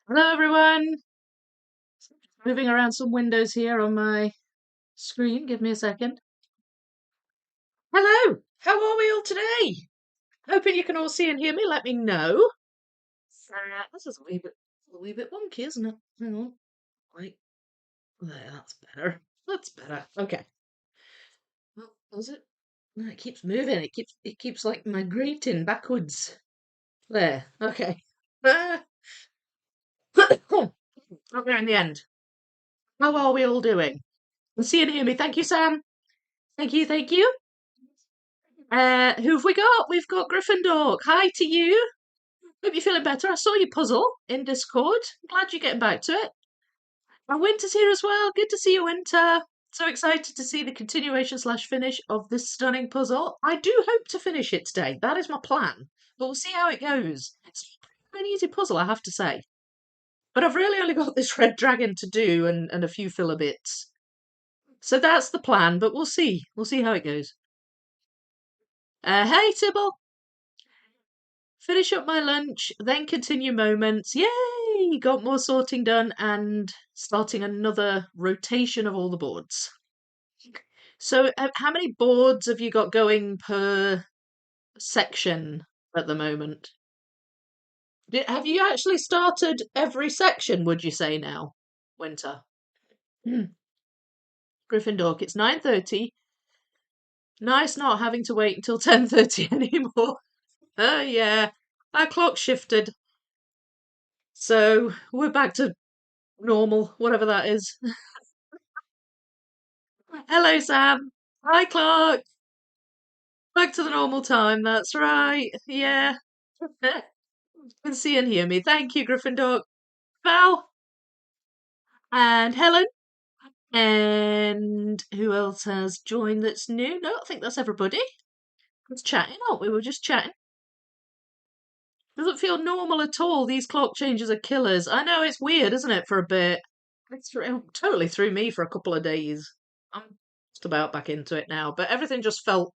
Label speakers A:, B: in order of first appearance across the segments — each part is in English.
A: Hello, everyone. Moving around some windows here on my screen. Give me a second. Hello. How are we all today? Hoping you can all see and hear me. Let me know. This is a wee bit wonky, isn't it? Hang on. Wait. There, that's better. That's better. Okay. Well, does it? No, it keeps moving. It keeps like migrating backwards. There. Okay. Got there in the end. How are we all doing? See and hear me. Thank you, Sam. Thank you. Thank you. Who've we got? We've got Gryffindor. Hi to you. Hope you're feeling better. I saw your puzzle in Discord. Glad you're getting back to it. And Winter's here as well. Good to see you, Winter. So excited to see the continuation slash finish of this stunning puzzle. I do hope to finish it today. That is my plan. But we'll see how it goes. It's an easy puzzle, I have to say. But I've really only got this red dragon to do and a few filler bits. So that's the plan, but we'll see. We'll see how it goes. Hey, Sybil. Finish up my lunch, then continue moments. Yay! Got more sorting done and starting another rotation of all the boards. So, how many boards have you got going per section at the moment? Have you actually started every section, would you say now, Winter? Gryffindor, it's 9:30. Nice not having to wait until 10:30 anymore. Oh, yeah. Our clock shifted. So, we're back to normal, whatever that is. Hello, Sam. Hi, Clark. Back to the normal time. That's right. Yeah. Can see and hear me. Thank you, Gryffindor. Val and Helen. And who else has joined that's new? No, I think that's everybody. It's chatting, aren't we? We're just chatting. Doesn't feel normal at all. These clock changes are killers. I know it's weird, isn't it, for a bit? It totally threw me for a couple of days. I'm just about back into it now, but everything just felt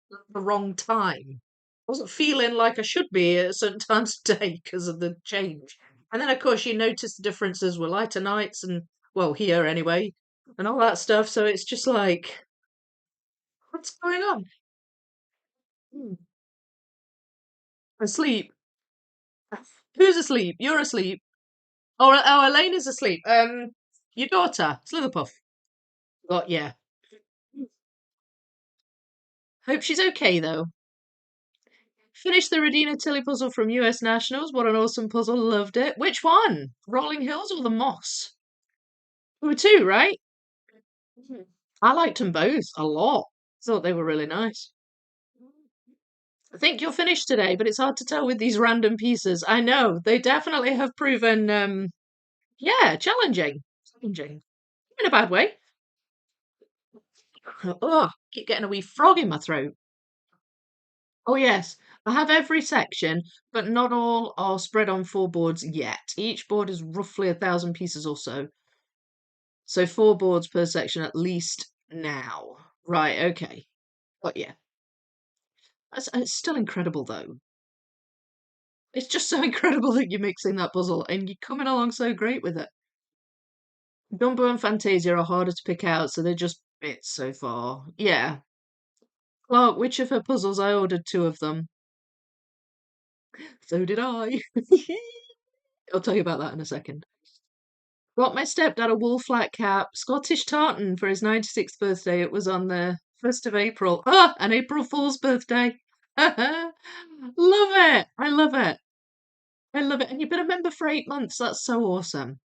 A: the wrong time. I wasn't feeling like I should be at certain times of day because of the change. And then, of course, you notice the differences with lighter nights and, well, here anyway, and all that stuff. So it's just like, what's going on? Hmm. Asleep. Who's asleep? You're asleep. Oh, Elaine is asleep. Your daughter, Slitherpuff. Got yeah. Hope she's okay though. Finished the Radina Tilly puzzle from US Nationals. What an awesome puzzle. Loved it. Which one? Rolling Hills or the Moss? There were two, right? Mhm. I liked them both a lot. Thought they were really nice. I think you're finished today, but it's hard to tell with these random pieces. I know they definitely have proven, yeah, challenging. Challenging in a bad way. Oh, keep getting a wee frog in my throat. Oh yes, I have every section, but not all are spread on four boards yet. Each board is roughly 1,000 pieces or so. So four boards per section at least now. Right, okay. But yeah. It's still incredible though. It's just so incredible that you're mixing that puzzle and you're coming along so great with it. Dumbo and Fantasia are harder to pick out, so they're just bits so far. Yeah. Clark, which of her puzzles? I ordered two of them. So did I. I'll tell you about that in a second. Got my stepdad a wool flat cap, Scottish tartan for his 96th birthday. It was on the 1st of April. Ah, an April Fool's birthday. Love it. I love it. I love it. And you've been a member for 8 months. That's so awesome.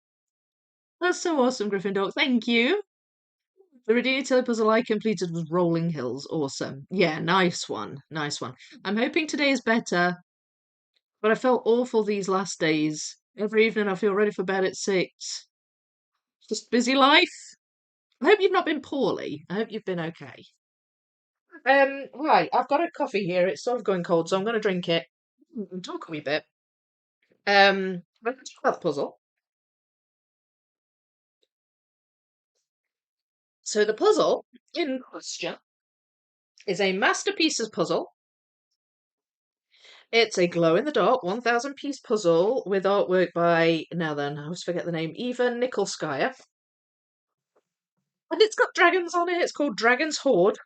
A: That's so awesome, Gryffindor. Thank you. The Redeeming Tilly puzzle I completed was Rolling Hills. Awesome. Yeah, nice one. Nice one. I'm hoping today is better, but I felt awful these last days. Every evening I feel ready for bed at 6. Just busy life. I hope you've not been poorly. I hope you've been okay. Right, I've got a coffee here. It's sort of going cold, so I'm going to drink it and talk a wee bit. Let's talk about the puzzle. So the puzzle in question is a masterpieces puzzle It's a glow-in-the-dark 1,000 piece puzzle with artwork by, now then, I always forget the name, Eva Nikolskaya. And it's got dragons on it. It's called Dragon's Hoard.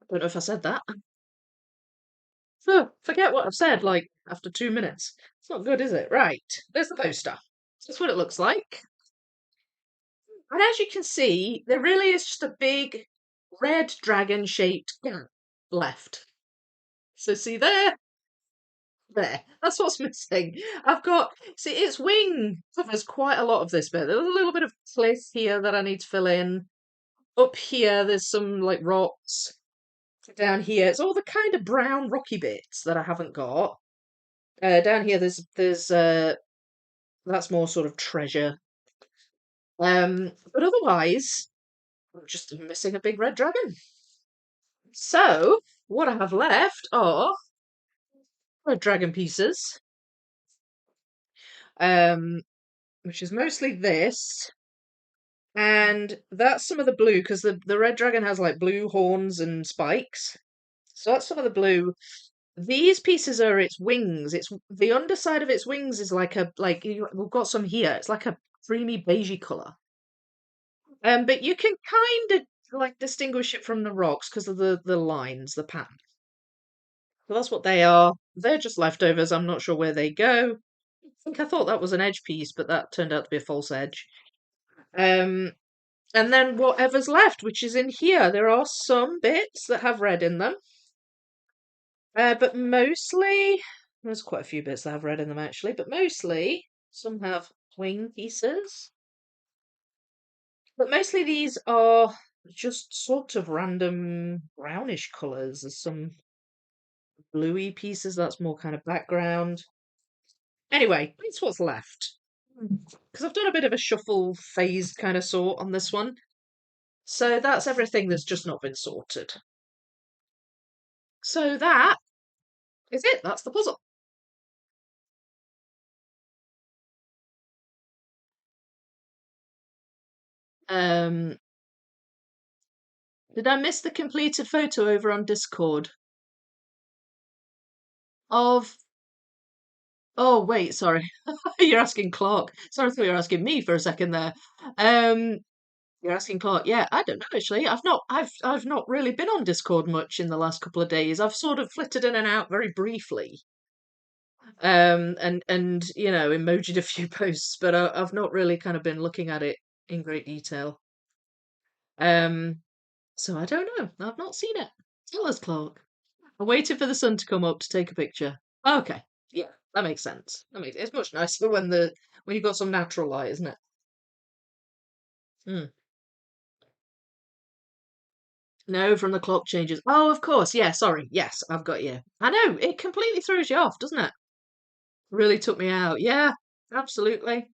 A: Don't know if I said that. Oh, forget what I've said, like, after 2 minutes. It's not good, is it? Right, there's the poster. That's what it looks like. And as you can see, there really is just a big red dragon-shaped gap left. So see there? There. That's what's missing. See, its wing covers quite a lot of this bit. There's a little bit of cliff here that I need to fill in. Up here, there's some, like, rocks. Down here, it's all the kind of brown rocky bits that I haven't got. Down here, there's that's more sort of treasure. But otherwise, I'm just missing a big red dragon. So, what I have left are red dragon pieces, um, which is mostly this, and that's some of the blue, because the red dragon has like blue horns and spikes. So that's some of the blue. These pieces are its wings. It's the underside of its wings is we've got some here. It's like a creamy beigey colour. But you can kind of like distinguish it from the rocks because of the lines, the pattern. So that's what they are. They're just leftovers. I'm not sure where they go. I thought that was an edge piece, but that turned out to be a false edge. And then whatever's left, which is in here, there are some bits that have red in them. But mostly, there's quite a few bits that have red in them actually, but mostly some have wing pieces. But mostly these are just sort of random brownish colours. There's some bluey pieces, that's more kind of background. Anyway, that's what's left. Because I've done a bit of a shuffle phased kind of sort on this one. So that's everything that's just not been sorted. So that is it. That's the puzzle. Um, did I miss the completed photo over on Discord of? Oh wait, sorry. You're asking Clark. Sorry, I thought you were asking me for a second there. Um, you're asking Clark. Yeah, I don't know actually. I've not really been on Discord much in the last couple of days. I've sort of flitted in and out very briefly. And emojied a few posts, but I've not really kind of been looking at it in great detail. Um, so I don't know. I've not seen it. Tell us, Clark. I'm waiting for the sun to come up to take a picture. Okay, yeah, that makes sense. It's much nicer when you've got some natural light, isn't it? Hmm. No, from the clock changes. Oh, of course. Yeah, sorry. Yes, I've got you. I know, it completely throws you off, doesn't it? Really took me out. Yeah, absolutely.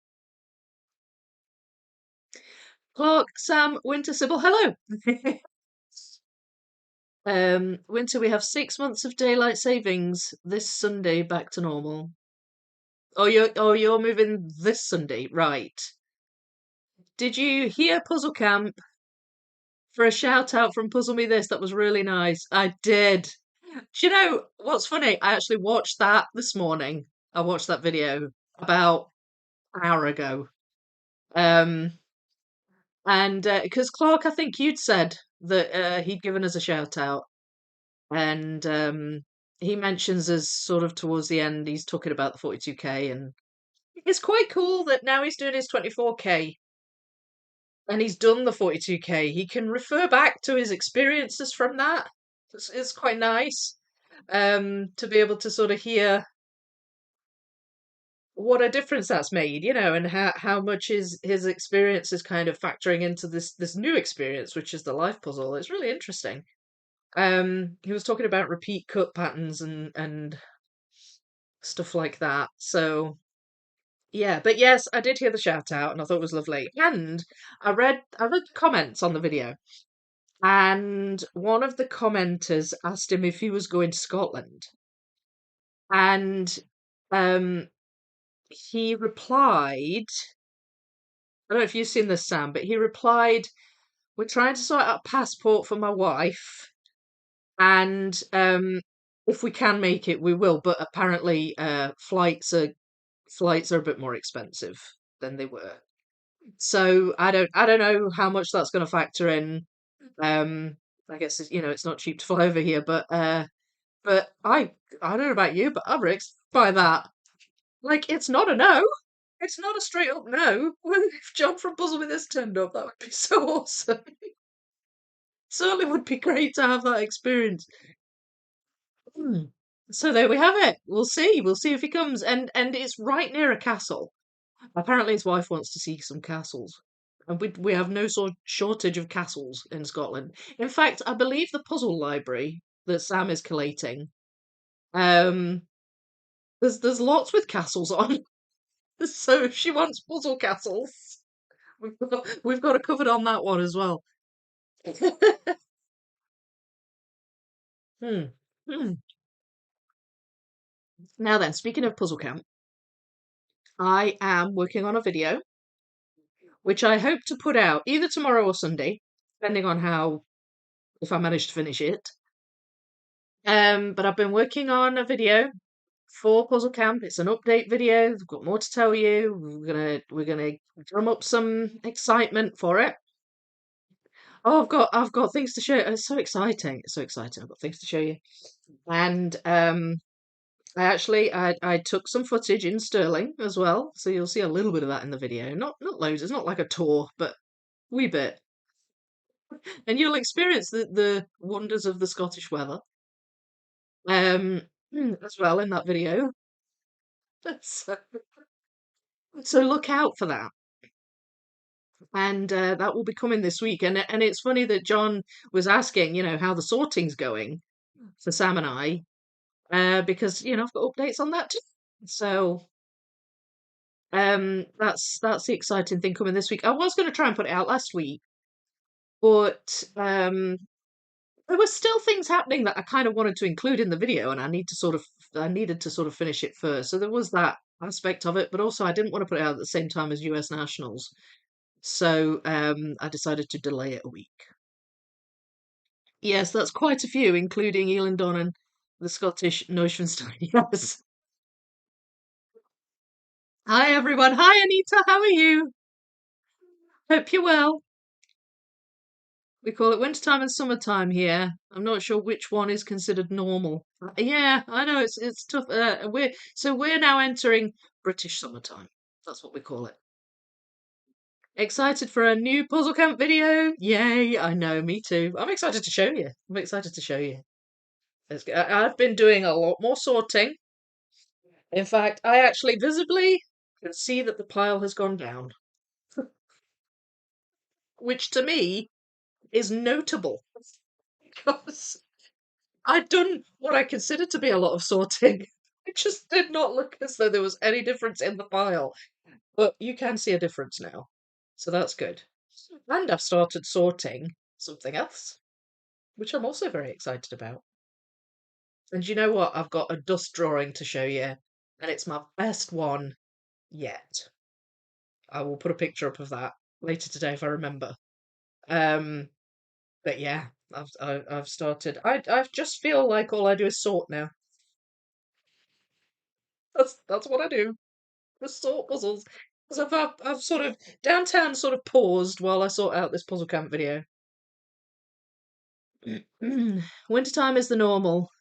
A: Clark, Sam, Winter, Sybil, hello. Winter, we have 6 months of daylight savings this Sunday back to normal. Oh, you're moving this Sunday, right? Did you hear Puzzle Camp for a shout out from Puzzle Me This? That was really nice. I did. Do you know what's funny? I actually watched that this morning. I watched that video about an hour ago. Um, and because Clark, I think you'd said that he'd given us a shout out, and he mentions us sort of towards the end. He's talking about the 42K, and it's quite cool that now he's doing his 24K and he's done the 42K. He can refer back to his experiences from that. It's quite nice to be able to sort of hear what a difference that's made, and how much his experience is kind of factoring into this new experience, which is the life puzzle. It's really interesting. He was talking about repeat cut patterns and stuff like that. So yeah, but yes, I did hear the shout out and I thought it was lovely. And I read the comments on the video, and one of the commenters asked him if he was going to Scotland. And um he replied, I don't know if you've seen this, Sam, but he replied, "We're trying to sort out a passport for my wife, and if we can make it, we will. But apparently, flights are a bit more expensive than they were. So I don't know how much that's going to factor in. Um, I guess it's not cheap to fly over here, but I don't know about you, but I'm Rix by that. Like it's not a no. It's not a straight up no. Well, if John from Puzzle with this turned up, that would be so awesome. Certainly would be great to have that experience. Hmm. So there we have it. We'll see. We'll see if he comes. And it's right near a castle. Apparently his wife wants to see some castles. And we have no sort shortage of castles in Scotland. In fact, I believe the puzzle library that Sam is collating, um, there's lots with castles on. So if she wants puzzle castles, we've got it covered on that one as well. Hmm. Hmm. Now then, speaking of puzzle camp, I am working on a video which I hope to put out either tomorrow or Sunday, depending on how if I manage to finish it. But I've been working on a video for Puzzle Camp. It's an update video. I've got more to tell you. We're gonna drum up some excitement for it. Oh, I've got things to show you. It's so exciting. It's so exciting. I've got things to show you. And I took some footage in Sterling as well, so you'll see a little bit of that in the video. Not loads. It's not like a tour, but wee bit. And you'll experience the wonders of the Scottish weather um as well in that video. So, so look out for that. And that will be coming this week. And it's funny that John was asking, how the sorting's going for Sam and I, because I've got updates on that too. So that's the exciting thing coming this week. I was going to try and put it out last week, but there were still things happening that I kind of wanted to include in the video, and I needed to sort of finish it first. So there was that aspect of it, but also I didn't want to put it out at the same time as US Nationals. So I decided to delay it a week. Yes, that's quite a few, including Elandon and the Scottish Neuschwanstein. Yes. Hi everyone. Hi Anita. How are you? Hope you're well. We call it wintertime and summertime here. I'm not sure which one is considered normal. Yeah, I know it's tough. We're now entering British summertime. That's what we call it. Excited for a new puzzle camp video? Yay! I know, me too. I'm excited to show you. I'm excited to show you. I've been doing a lot more sorting. In fact, I actually visibly can see that the pile has gone down, which to me is notable because I'd done what I considered to be a lot of sorting. It just did not look as though there was any difference in the pile. But you can see a difference now. So that's good. And I've started sorting something else, which I'm also very excited about. And you know what? I've got a dust drawing to show you, and it's my best one yet. I will put a picture up of that later today if I remember. Um, but yeah, I've started. I just feel like all I do is sort now. That's what I do. Just sort puzzles. Because I've sort of downtown sort of paused while I sort out this puzzle camp video. Wintertime is the normal.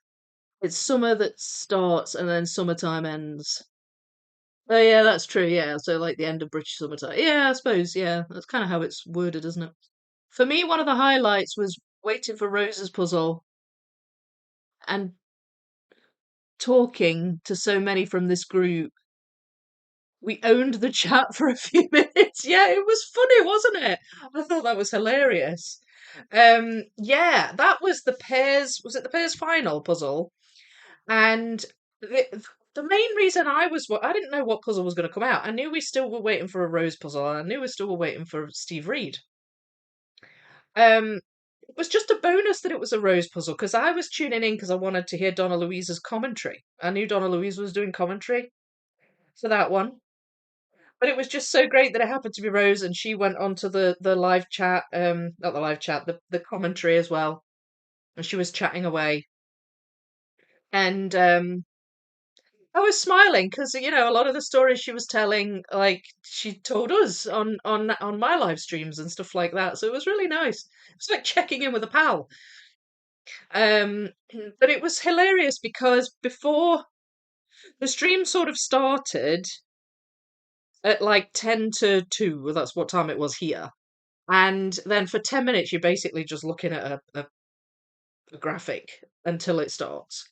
A: It's summer that starts and then summertime ends. Oh yeah, that's true. Yeah, so like the end of British summertime. Yeah, I suppose. Yeah, that's kind of how it's worded, isn't it? For me, one of the highlights was waiting for Rose's puzzle and talking to so many from this group. We owned the chat for a few minutes. Yeah, it was funny, wasn't it? I thought that was hilarious. Yeah, that was the pairs. Was it the pairs final puzzle? And the main reason I didn't know what puzzle was going to come out. I knew we still were waiting for a Rose puzzle, and I knew we still were waiting for Steve Reed. It was just a bonus that it was a Rose puzzle because I was tuning in because I wanted to hear Donna Louise's commentary. I knew Donna Louise was doing commentary for that one. But it was just so great that it happened to be Rose, and she went on to the live chat, not the live chat, the commentary as well, and she was chatting away. And I was smiling because a lot of the stories she was telling, like she told us on my live streams and stuff like that. So it was really nice. It was like checking in with a pal. Um, but it was hilarious because before the stream sort of started at like 10 to 2, well, that's what time it was here. And then for 10 minutes, you're basically just looking at a graphic until it starts.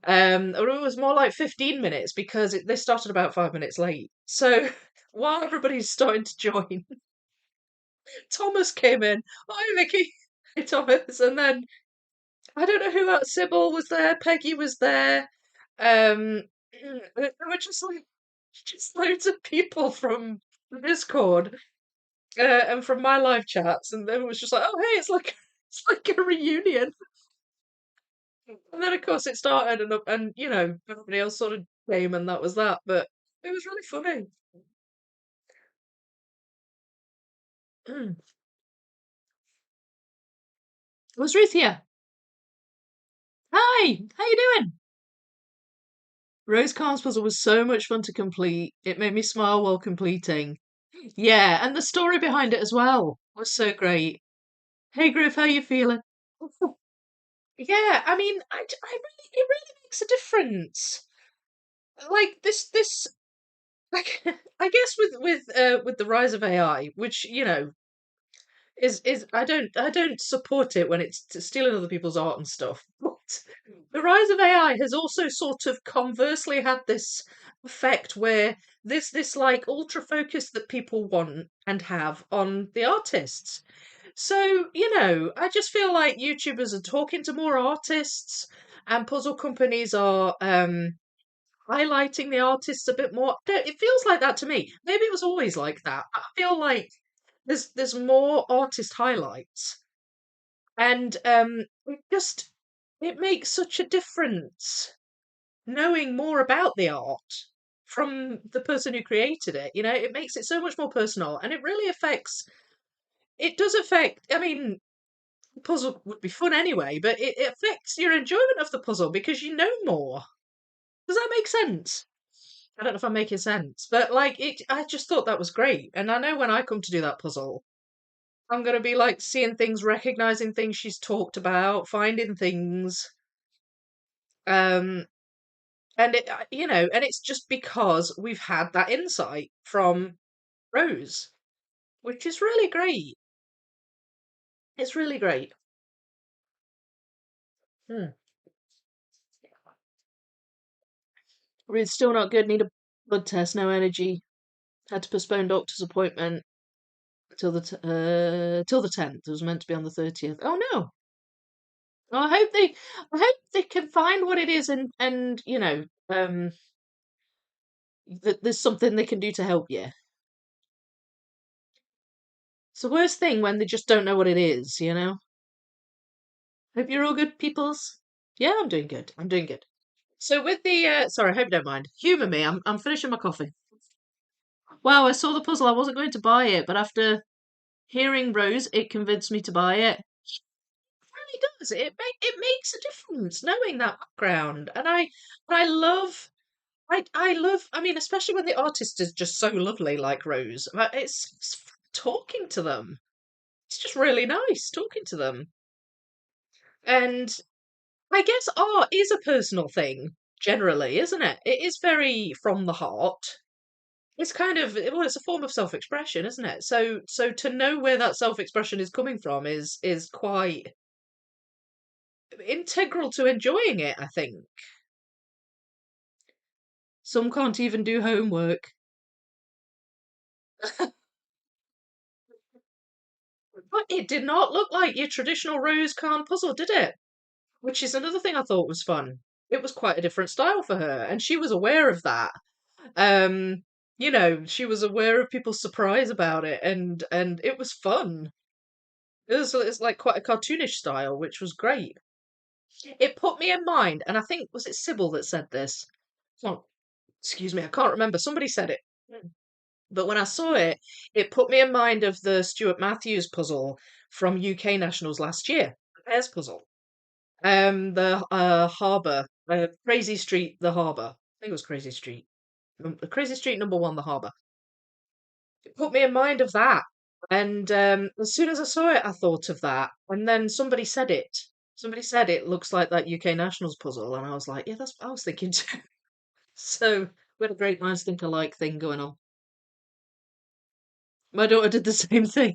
A: Or it was more like 15 minutes because they started about 5 minutes late. So while everybody's starting to join, Thomas came in. Hi, Vicky. Hi, Thomas. And then I don't know who else. Sybil was there. Peggy was there. Um, there were just loads of people from the Discord and from my live chats, and then it was just like, oh hey, it's like it's like a reunion. And then of course it started, and everybody else sort of came, and that was that. But it was really funny. Was Ruth here? Hi, how you doing? Rose Carn's puzzle was so much fun to complete. It made me smile while completing. Yeah, and the story behind it as well was so great. Hey Griff, how you feeling? Yeah, I mean, it really makes a difference. Like this, like I guess with the rise of AI, which is I don't support it when it's stealing other people's art and stuff. But the rise of AI has also sort of conversely had this effect where there's this like ultra focus that people want and have on the artists. So, I just feel like YouTubers are talking to more artists and puzzle companies are highlighting the artists a bit more. It feels like that to me. Maybe it was always like that. I feel like there's more artist highlights, and it makes such a difference knowing more about the art from the person who created it. It makes it so much more personal, and it really affects. It does affect. I mean, puzzle would be fun anyway, but it affects your enjoyment of the puzzle because you know more. Does that make sense? I don't know if I'm making sense, but like I just thought that was great. And I know when I come to do that puzzle, I'm gonna be like seeing things, recognizing things she's talked about, finding things. Um, and it's just because we've had that insight from Rose, which is really great. It's really great. Hmm. Ruth's still not good. Need a blood test. No energy. Had to postpone doctor's appointment till the 10th. It was meant to be on the 30th. Oh no. Well, I hope they can find what it is, and that there's something they can do to help you. It's the worst thing when they just don't know what it is. Hope you're all good, peoples. Yeah, I'm doing good. I'm doing good. So with the sorry, I hope you don't mind. Humour me. I'm finishing my coffee. Wow, I saw the puzzle. I wasn't going to buy it, but after hearing Rose, it convinced me to buy it. It really does. It makes a difference knowing that background, and I love. I love. I mean, especially when the artist is just so lovely, like Rose. It's fun talking to them. It's just really nice talking to them. And I guess art is a personal thing, generally, isn't it? It is very from the heart. It's kind of, well, it's a form of self-expression, isn't it? So to know where that self-expression is coming from is quite integral to enjoying it, I think. Some can't even do homework. But it did not look like your traditional Rose Khan puzzle, did it? Which is another thing I thought was fun. It was quite a different style for her, and she was aware of that. She was aware of people's surprise about it, and it was fun. It's like quite a cartoonish style, which was great. It put me in mind, and I think was it Sybil that said this? Oh, excuse me, I can't remember. Somebody said it. But when I saw it, it put me in mind of the Stuart Matthews puzzle from UK Nationals last year, the Pairs puzzle. The harbour Crazy Street, the Harbour. I think it was Crazy Street. Crazy Street #1, the Harbour. It put me in mind of that. And as soon as I saw it, I thought of that. And then somebody said it. Somebody said it looks like that UK Nationals puzzle, and I was like, yeah, that's what I was thinking too. So we had a great minds think alike thing going on. My daughter did the same thing.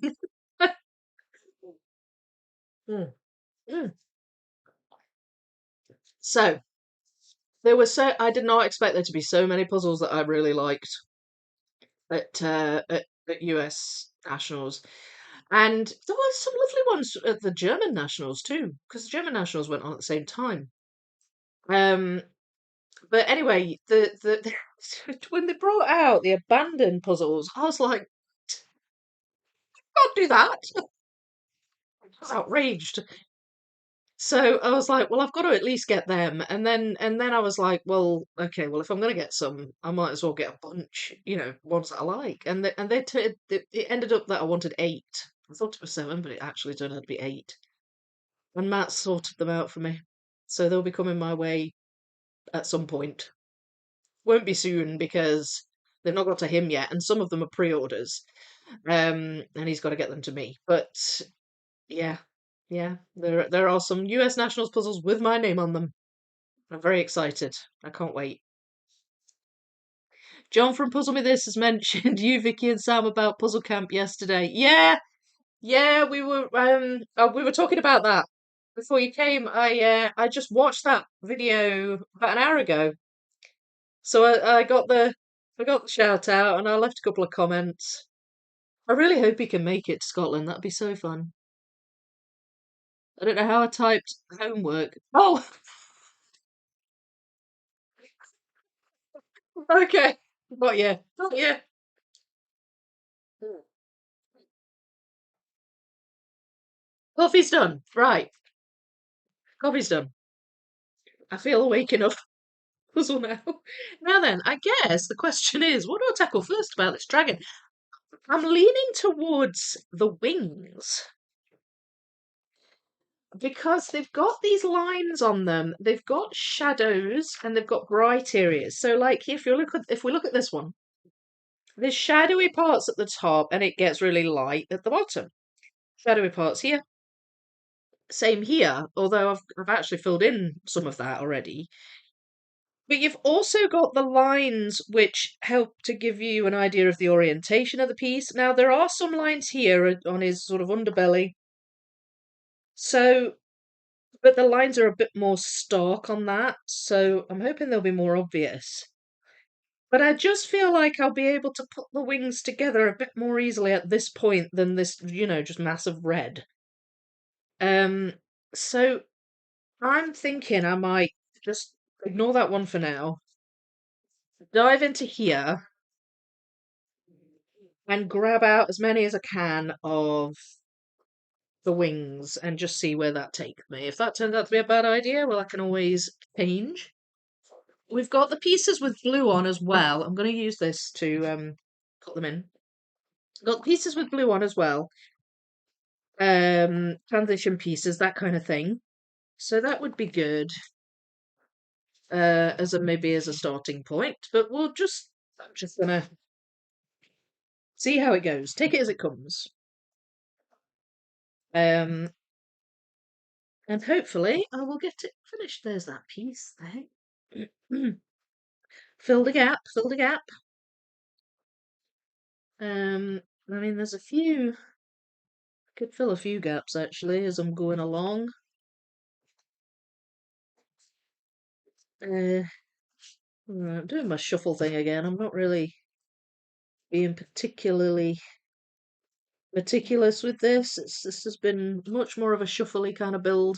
A: Mm, mm. So I did not expect there to be so many puzzles that I really liked at US Nationals. And there were some lovely ones at the German Nationals too, because the German Nationals went on at the same time. Um, but anyway, the when they brought out the abandoned puzzles, I was like, can't do that. I was outraged. So I was like, well, I've got to at least get them. And then I was like, well, okay, well, if I'm going to get some, I might as well get a bunch, ones that I like. It ended up that I wanted 8. I thought it was 7, but it actually turned out to be 8. And Matt sorted them out for me. So they'll be coming my way at some point. Won't be soon because they've not got to him yet, and some of them are pre-orders. And he's got to get them to me. But yeah, yeah, there are some US Nationals puzzles with my name on them. I'm very excited. I can't wait. John from Puzzle Me This has mentioned you, Vicky, and Sam about Puzzle Camp yesterday. Yeah, yeah, we were talking about that before you came. I just watched that video about an hour ago. So I got the shout out and I left a couple of comments. I really hope he can make it to Scotland. That'd be so fun. I don't know how I typed homework. Oh, okay. Not yet. Not yet. Coffee's done. Right. Coffee's done. I feel awake enough. Puzzle now. Now then, I guess the question is, what do I tackle first about this dragon? I'm leaning towards the wings because they've got these lines on them. They've got shadows and they've got bright areas. So, like, if we look at this one, there's shadowy parts at the top and it gets really light at the bottom. Shadowy parts here. Same here, although I've actually filled in some of that already. But you've also got the lines which help to give you an idea of the orientation of the piece. Now, there are some lines here on his sort of underbelly. So, but the lines are a bit more stark on that. So I'm hoping they'll be more obvious. But I just feel like I'll be able to put the wings together a bit more easily at this point than this, just massive red. Um, so I'm thinking I might just ignore that one for now, dive into here and grab out as many as I can of the wings and just see where that takes me. If that turns out to be a bad idea, well, I can always change. We've got the pieces with blue on as well. I'm going to use this to put them in. Got pieces with blue on as well. Transition pieces, that kind of thing. So that would be good as a maybe as a starting point. But I'm just gonna see how it goes. Take it as it comes. Um, and hopefully I will get it finished. There's that piece there. Fill the gap, fill the gap. I mean, there's a few. I could fill a few gaps actually as I'm going along. Right, I'm doing my shuffle thing again. I'm not really being particularly meticulous with this. This has been much more of a shuffly kind of build.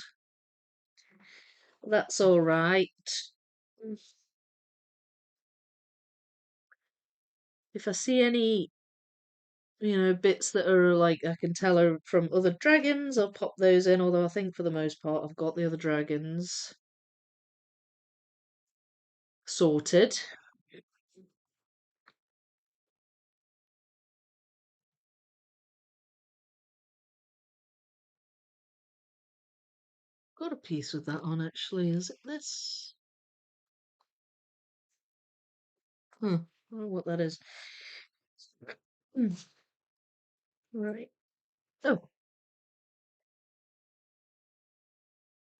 A: That's all right. If I see any, bits that are like I can tell are from other dragons, I'll pop those in. Although I think for the most part I've got the other dragons sorted. Got a piece with that on actually. Is it this? Huh. I don't know what that is. Hmm. Right. Oh,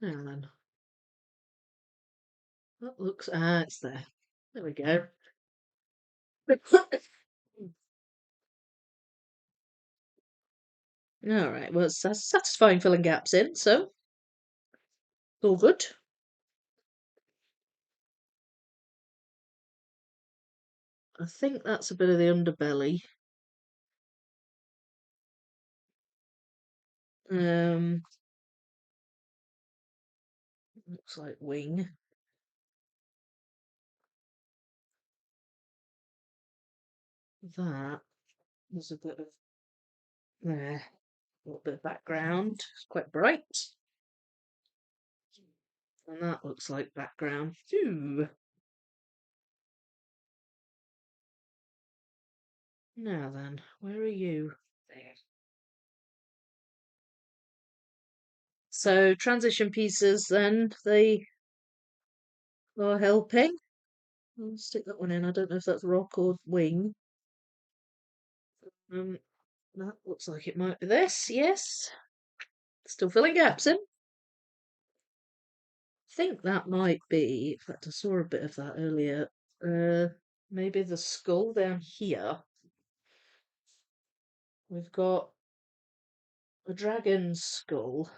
A: now then. That looks. Ah, it's there. There we go. All right. Well, it's satisfying filling gaps in, so all good. I think that's a bit of the underbelly. Um, looks like wing. That there's a bit of there, a little bit of background. It's quite bright, and that looks like background too. Now then, where are you? There. So transition pieces, then they are helping. I'll stick that one in. I don't know if that's rock or wing. Um, that looks like it might be this. Yes, still filling gaps in. Think that might be. In fact, I saw a bit of that earlier. Maybe the skull down here. We've got a dragon's skull.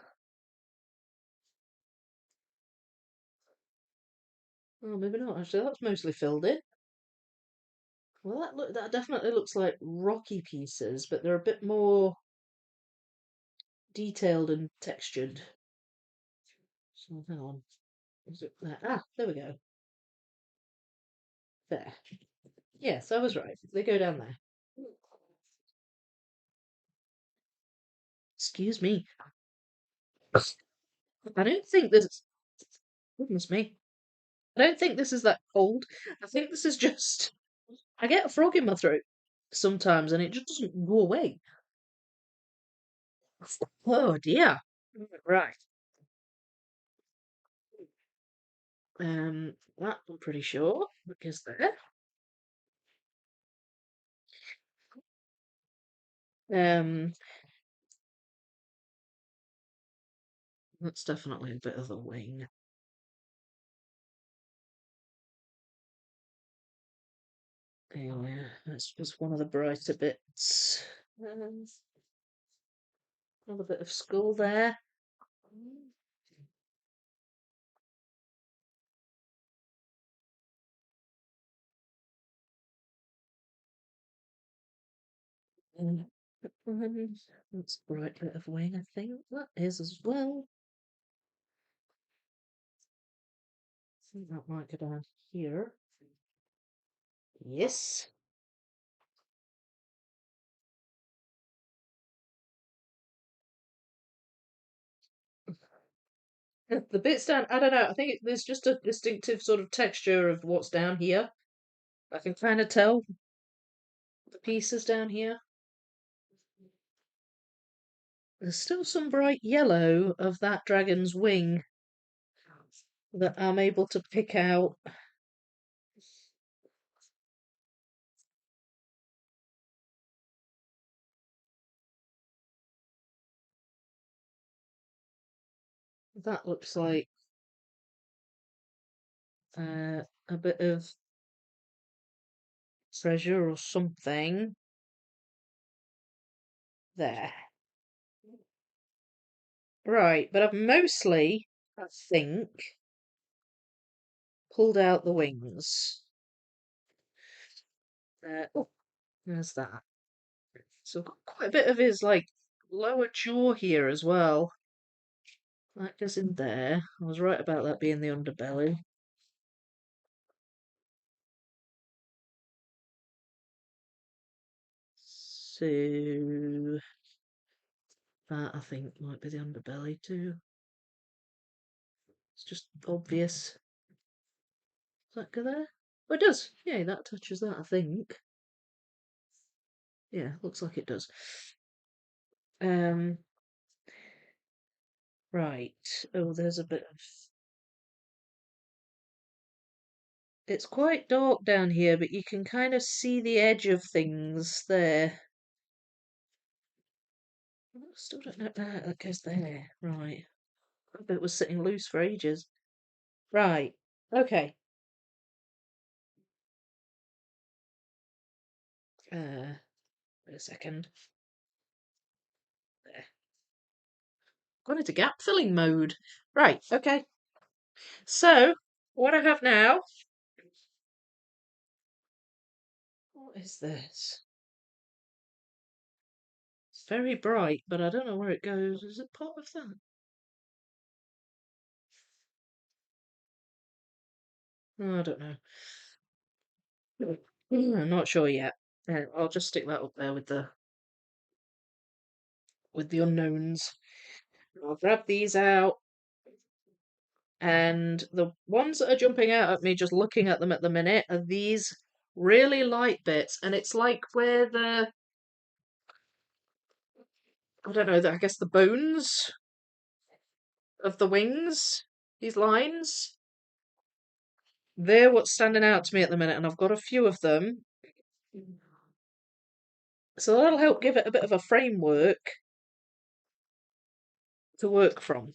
A: Oh, maybe not. Actually, that's mostly filled in. Well, that definitely looks like rocky pieces, but they're a bit more detailed and textured. So hang on. Is it there? Ah, there we go. There. Yes, I was right. They go down there. Excuse me. I don't think this. Goodness me. I don't think this is that cold. I think this is just. I get a frog in my throat sometimes, and it just doesn't go away. Oh dear. Right. That I'm pretty sure is there. Um, that's definitely a bit of the wing. Anyway, that's just one of the brighter bits. Um, another bit of skull there. Um, that's a bright bit of wing, I think. That is as well. I think that might go down here. Yes. The bits down, I don't know. I think there's just a distinctive sort of texture of what's down here. I can kind of tell the pieces down here. There's still some bright yellow of that dragon's wing that I'm able to pick out. That looks like a bit of treasure or something. There. Right, but I've mostly, I think, pulled out the wings. Oh, there's that. So I've got quite a bit of his like lower jaw here as well. That goes in there. I was right about that being the underbelly. So that I think might be the underbelly too. It's just obvious. Does that go there? Oh, it does. Yeah, that touches that, I think. Yeah, looks like it does. Um, right. Oh, there's a bit of It's quite dark down here, but you can kind of see the edge of things there. I still don't know. That goes there. Right. I bet it was sitting loose for ages. Right. Okay. Wait a second. There. Gone into gap filling mode. Right. Okay. So, what I have now. What is this? It's very bright, but I don't know where it goes. Is it part of that? Oh, I don't know. I'm not sure yet. I'll just stick that up there with the unknowns. I'll grab these out, and the ones that are jumping out at me just looking at them at the minute are these really light bits, and it's like where I don't know, I guess the bones of the wings, these lines, they're what's standing out to me at the minute, and I've got a few of them. So that'll help give it a bit of a framework to work from.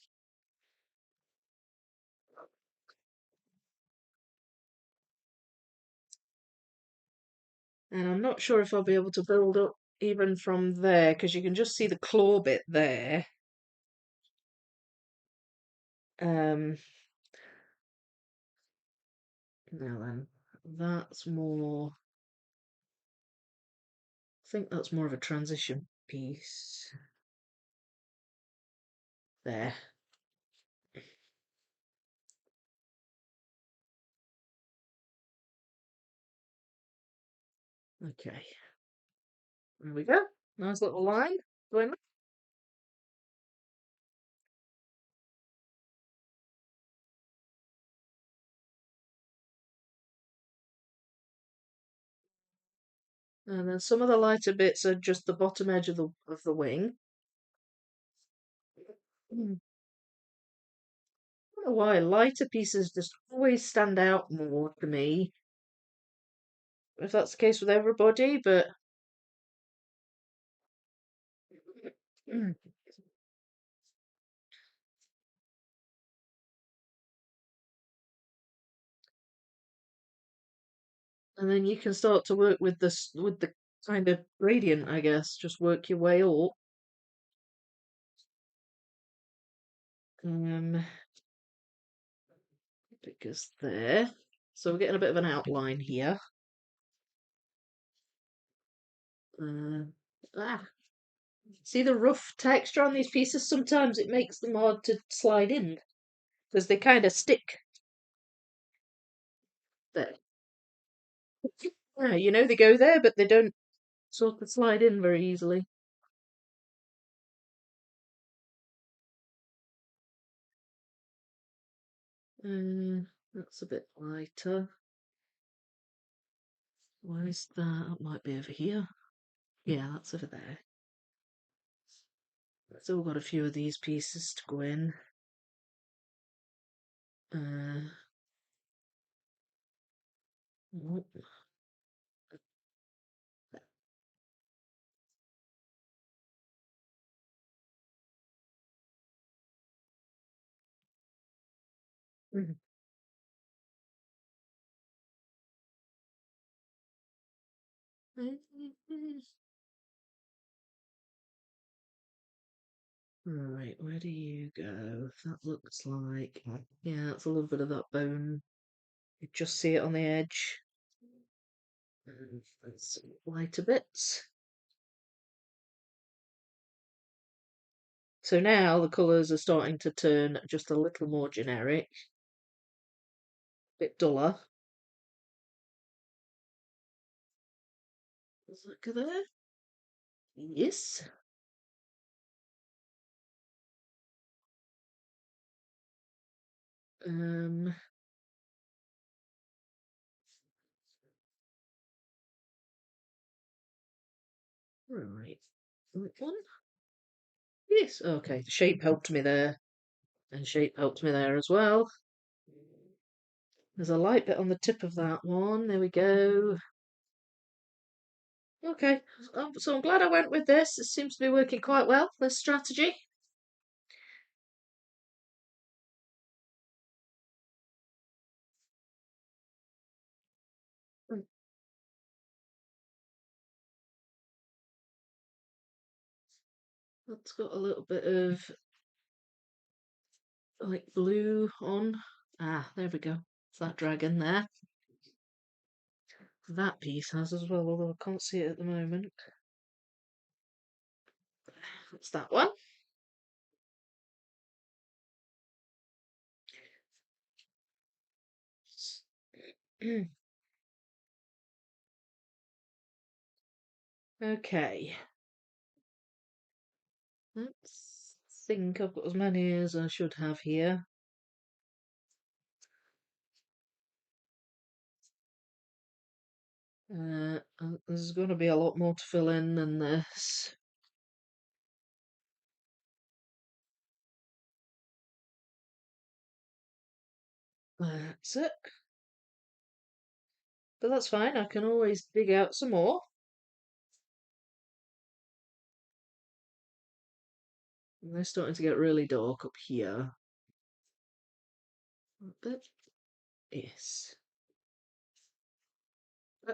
A: And I'm not sure if I'll be able to build up even from there, because you can just see the claw bit there. Um, Now then, that's more. I think that's more of a transition piece. There. Okay. There we go. Nice little line going. And then some of the lighter bits are just the bottom edge of the wing. I don't know why lighter pieces just always stand out more to me. If that's the case with everybody, but and then you can start to work with the kind of gradient, I guess. Just work your way up. Um, because there. So we're getting a bit of an outline here. Uh, ah, See the rough texture on these pieces? Sometimes it makes them hard to slide in because they kind of stick there. Yeah, they go there, but they don't sort of slide in very easily. That's a bit lighter. Where is that? That might be over here. Yeah, that's over there. Still got a few of these pieces to go in. Uh, oh, mhm. Right, where do you go? That looks like, yeah, it's a little bit of that bone. You just see it on the edge. And some lighter bits. So now the colours are starting to turn just a little more generic, a bit duller. Look at there. Yes. Um, right. That one? Yes. Okay. Shape helped me there. And shape helped me there as well. There's a light bit on the tip of that one. There we go. Okay, so I'm glad I went with this. It seems to be working quite well, this strategy. That's got a little bit of like blue on. Ah, there we go. It's that dragon there. That piece has as well, although I can't see it at the moment. It's that one. Okay. Let's think I've got as many as I should have here. There's going to be a lot more to fill in than this. That's it. But that's fine, I can always dig out some more. And they're starting to get really dark up here. But yes.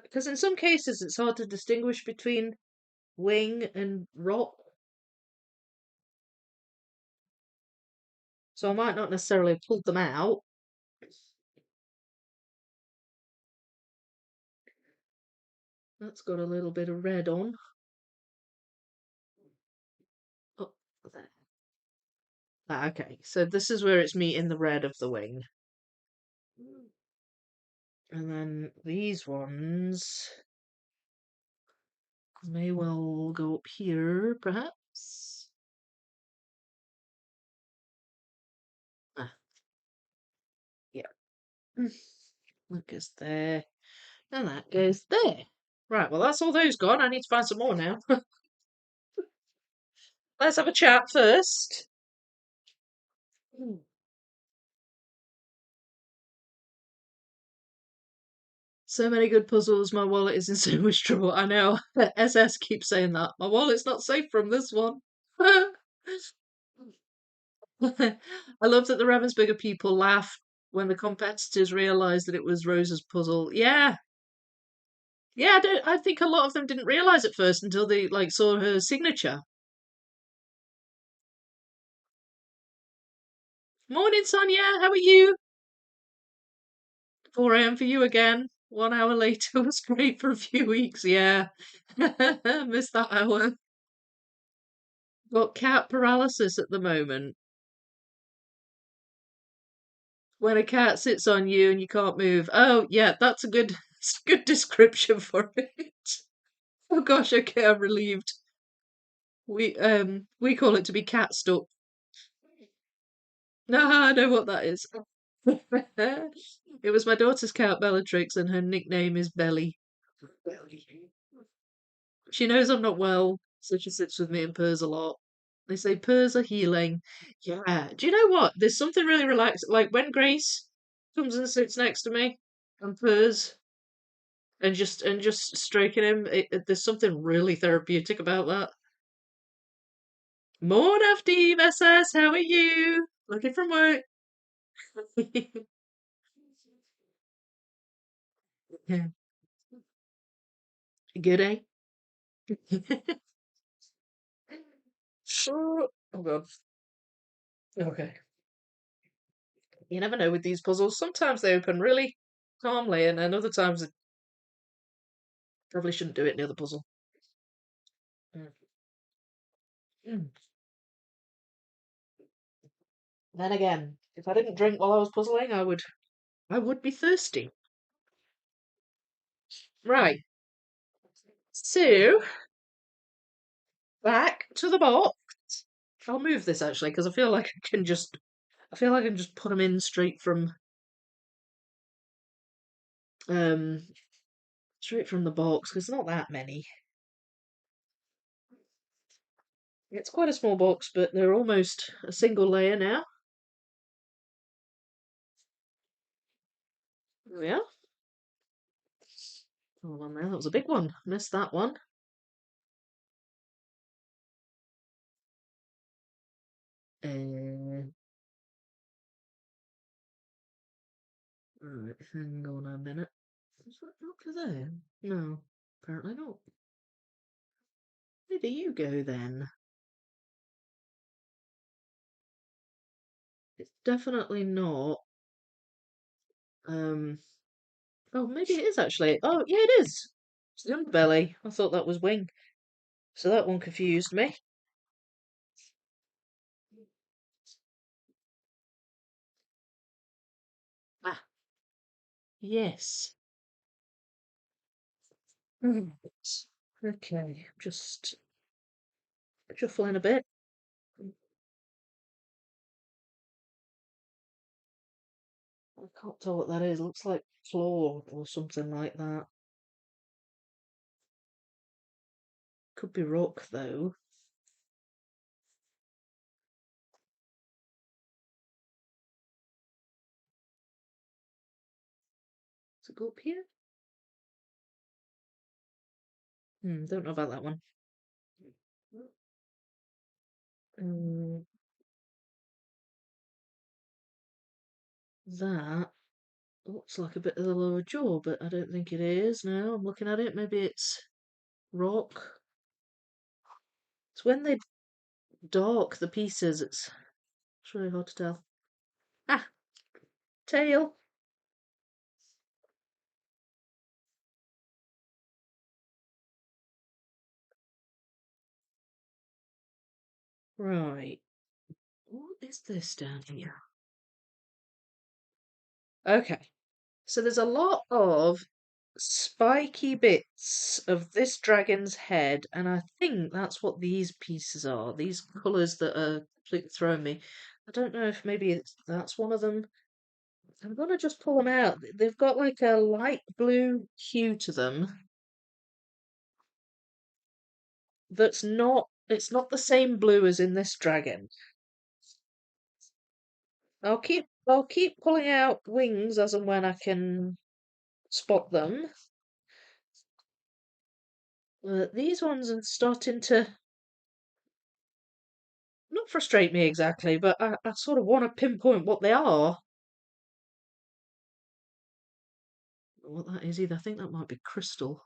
A: Because in some cases it's hard to distinguish between wing and rock. So I might not necessarily have pulled them out. That's got a little bit of red on. Oh, there. Ah, okay, so this is where it's meeting the red of the wing. And then these ones may well go up here, perhaps. Ah, yeah. That goes there. And that goes there. Right, well, that's all those gone. I need to find some more now. Let's have a chat first. So many good puzzles. My wallet is in so much trouble. I know. SS keeps saying that. My wallet's not safe from this one. I love that the Ravensburger people laughed when the competitors realised that it was Rosa's puzzle. Yeah, yeah. I think a lot of them didn't realise at first until they like saw her signature. Morning, Sonia. How are you? 4 a.m. for you again. 1 hour later was great for a few weeks. Yeah, missed that hour. Got cat paralysis at the moment. When a cat sits on you and you can't move. Oh, yeah, that's a good, that's a good description for it. Oh gosh, okay, I'm relieved. We call it to be cat stuck. No, I know what that is. It was my daughter's cat Bellatrix, and her nickname is Belly. Belly. She knows I'm not well, so she sits with me and purrs a lot. They say purrs are healing. Yeah. Do you know what? There's something really relaxed. Like when Grace comes and sits next to me and purrs and just stroking him, there's something really therapeutic about that. Morn after Eve, SS. How are you? Looking from work. Yeah. Good, eh? Oh god. Okay. You never know with these puzzles. Sometimes they open really calmly, and then other times I probably shouldn't do it near the puzzle. Mm. Mm. Then again, if I didn't drink while I was puzzling, I would be thirsty. Right. So back to the box. I'll move this actually because I feel like I can just put them in um straight from the box because not that many. It's quite a small box, but they're almost a single layer now. There we are. Hold on there, that was a big one. Missed that one. Right, hang on a minute. Is that doctor there? No, apparently not. Where do you go then? It's definitely not. Um. Oh, maybe it is actually. Oh, yeah, it is. It's the underbelly. I thought that was wing. So that one confused me. Ah, yes. Right. Okay, just shuffling a bit. I can't tell what that is. Looks like floor or something like that. Could be rock though. Does it go up here? Don't know about that one. Um, that looks like a bit of the lower jaw, but I don't think it is. No, I'm looking at it. Maybe it's rock. It's when they dark the pieces. It's really hard to tell. Ah, tail. Right. What is this down here? Okay. So there's a lot of spiky bits of this dragon's head, and I think that's what these pieces are. These colours that are completely throwing me. I don't know if maybe that's one of them. I'm gonna just pull them out. They've got like a light blue hue to them that's not, it's not the same blue as in this dragon. I'll keep pulling out wings as and when I can spot them. These ones are starting to not frustrate me exactly, but I sort of want to pinpoint what they are. What that is either. I think that might be crystal.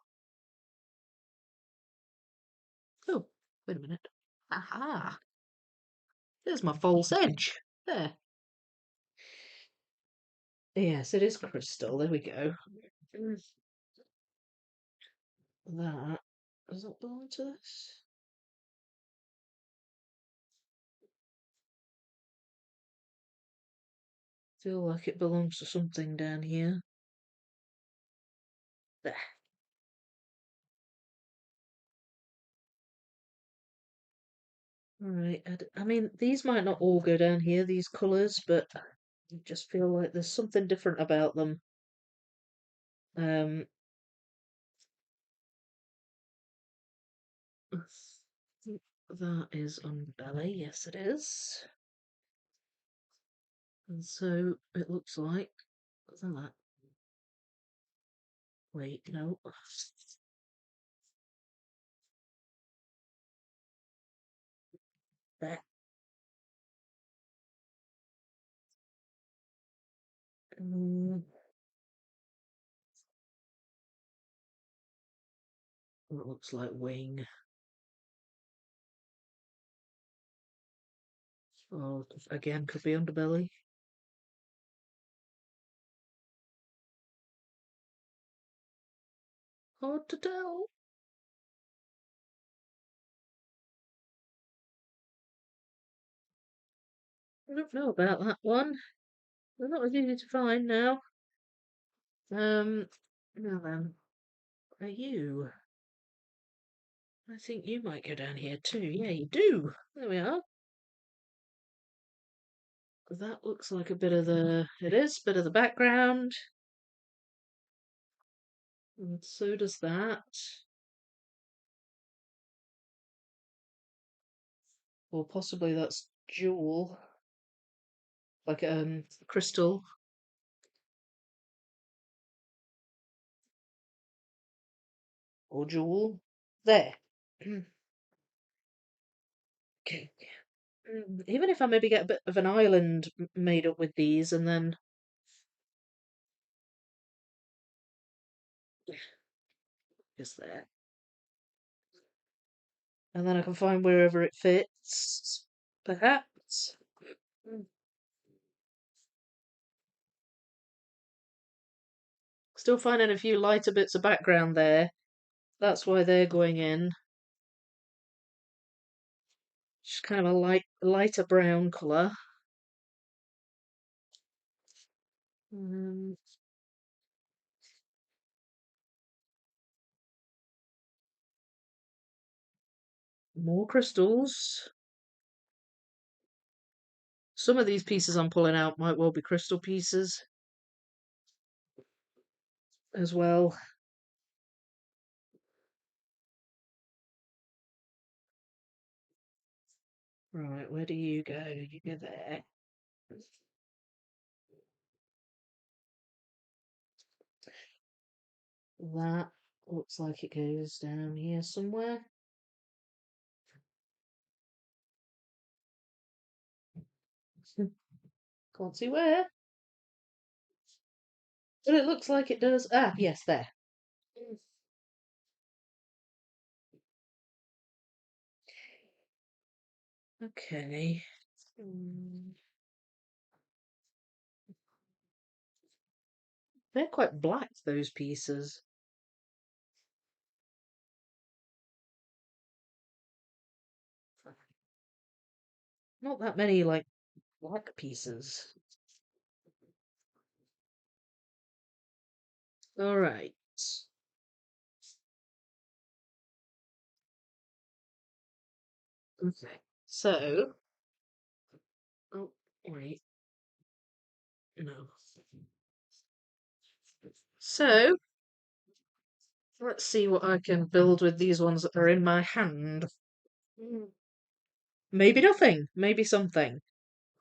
A: Oh, wait a minute. Aha! There's my false edge. There. Yes, it is crystal. There we go. Mm, That does that belong to this? Feel like it belongs to something down here. There. Right. I mean, these might not all go down here, these colours, but I just feel like there's something different about them. Um, that is underbelly. Yes, it is. And so it looks like. What's that? Wait, no. There. Um, it looks like wing. Oh, again, could be underbelly. Hard to tell. I don't know about that one. They're not as easy to find now. Now then, are you? I think you might go down here too. Yeah, you do. There we are. That looks like a bit of the. It is a bit of the background, and so does that. Or possibly that's jewel, like crystal. or jewel. There. Okay. Even if I maybe get a bit of an island made up with these and then just there. And then I can find wherever it fits, perhaps. Mm. Still finding a few lighter bits of background there. That's why they're going in. Just kind of a lighter brown colour. Um, more crystals. Some of these pieces I'm pulling out might well be crystal pieces as well. Right, where do you go? You go there. That looks like it goes down here somewhere. Can't see where, but it looks like it does. Ah, yes, there. Okay. Mm, they're quite black, those pieces. Not that many, like, black pieces. All right. Okay. So, oh, wait, no. So, let's see what I can build with these ones that are in my hand. Mm, maybe nothing, maybe something.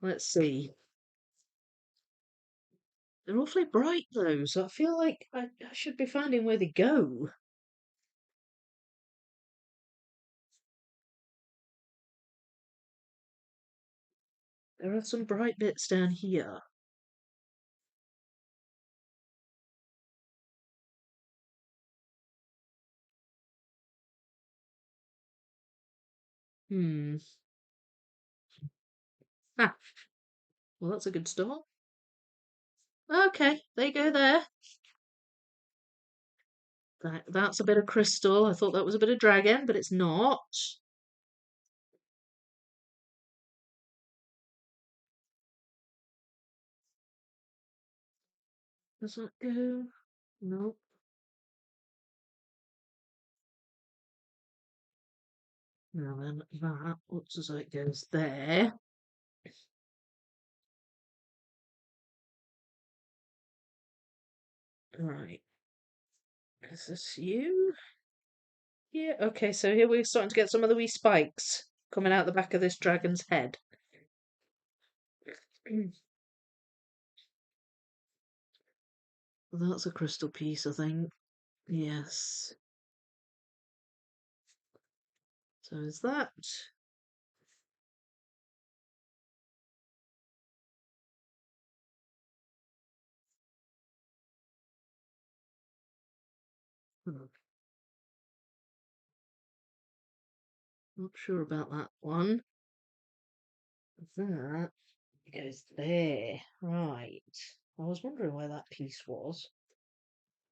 A: Let's see. They're awfully bright though, so I feel like I should be finding where they go. There are some bright bits down here. Hmm. Ah, well, that's a good start. Okay, they go there. That's a bit of crystal. I thought that was a bit of dragon, but it's not. Does that go? No. Now then, that looks as though it goes there. Right. Is this you? Yeah, okay, so here we're starting to get some of the wee spikes coming out the back of this dragon's head. That's a crystal piece, I think. Yes. So is that. Hmm, not sure about that one. That goes there. Right. I was wondering where that piece was.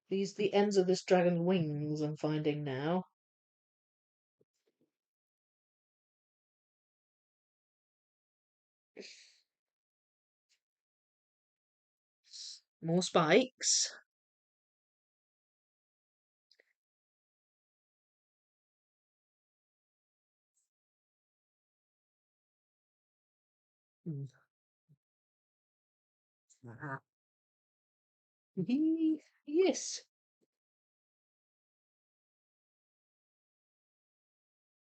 A: These the ends of this dragon's wings I'm finding now. More spikes. Hmm. Ah. Yes.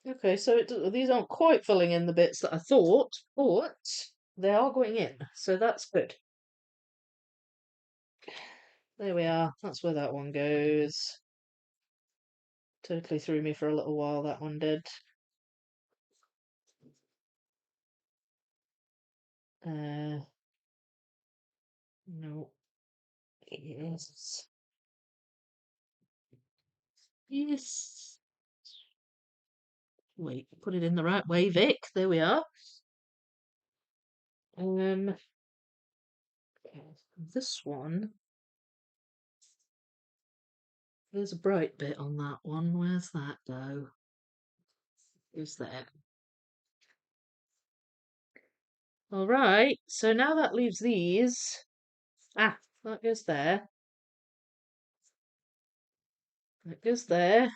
A: Okay, so these aren't quite filling in the bits that I thought, but they are going in, so that's good. There we are. That's where that one goes. Totally threw me for a little while, that one did. No. Yes. Yes. Wait, put it in the right way, Vic. There we are. Okay, this one. There's a bright bit on that one. Where's that go? Is there? All right. So now that leaves these. Ah, that goes there. That goes there.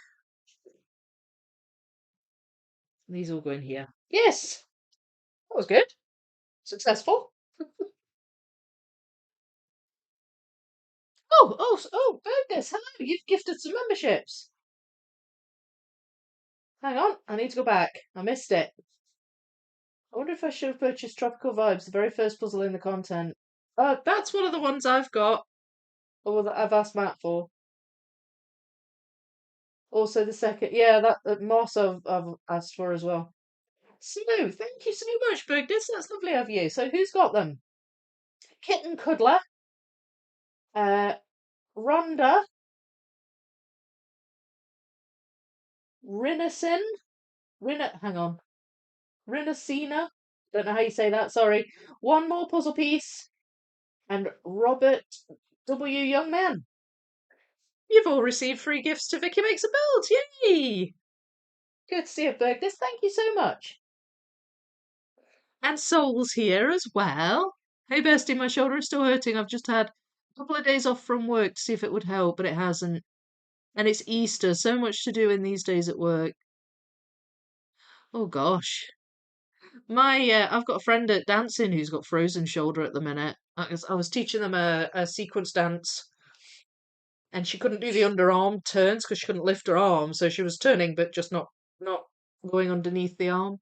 A: These all go in here. Yes, that was good. Successful. Oh, goodness. Hello, you've gifted some memberships. Hang on, I need to go back. I missed it. I wonder if I should have purchased Tropical Vibes, the very first puzzle in the content. That's one of the ones I've got, or that I've asked Matt for. Also the second, yeah, that Moss I've asked for as well. So, thank you so much, Bugdis. That's lovely of you. So, who's got them? Kitten Cuddler, uh, Rhonda, Rinacin, hang on, Rinacina. Don't know how you say that. Sorry. One more puzzle piece, and Robert W. Youngman. You've all received free gifts to Vicky Makes a Build. Yay! Good to see you, Bugdis. Thank you so much. And Soul's here as well. Hey, bestie, my shoulder is still hurting. I've just had a couple of days off from work to see if it would help, but it hasn't. And it's Easter, so much to do in these days at work. Oh gosh. I've got a friend at dancing who's got frozen shoulder at the minute. I was teaching them a sequence dance, and she couldn't do the underarm turns because she couldn't lift her arm, so she was turning but just not going underneath the arm.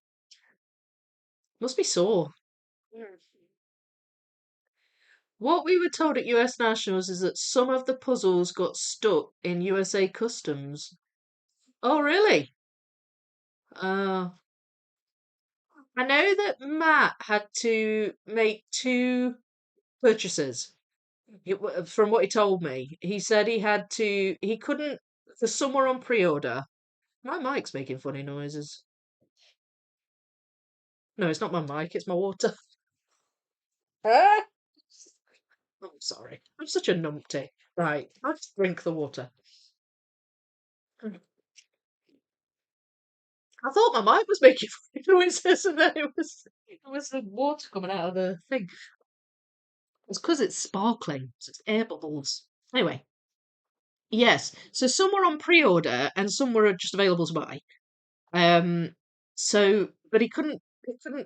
A: Must be sore. Mm. What we were told at US Nationals is that some of the puzzles got stuck in USA Customs. Oh, really? Uh, I know that Matt had to make two purchases. From what he told me, he said he couldn't, because some were on pre-order. My mic's making funny noises. No, it's not my mic, it's my water. Ah! I'm sorry. I'm such a numpty. Right, I'll just drink the water. I thought my mic was making funny noises, and then it was the water coming out of the thing. It's because it's sparkling, so it's air bubbles. Anyway, yes. So some were on pre-order, and some were just available to buy. Um, but he couldn't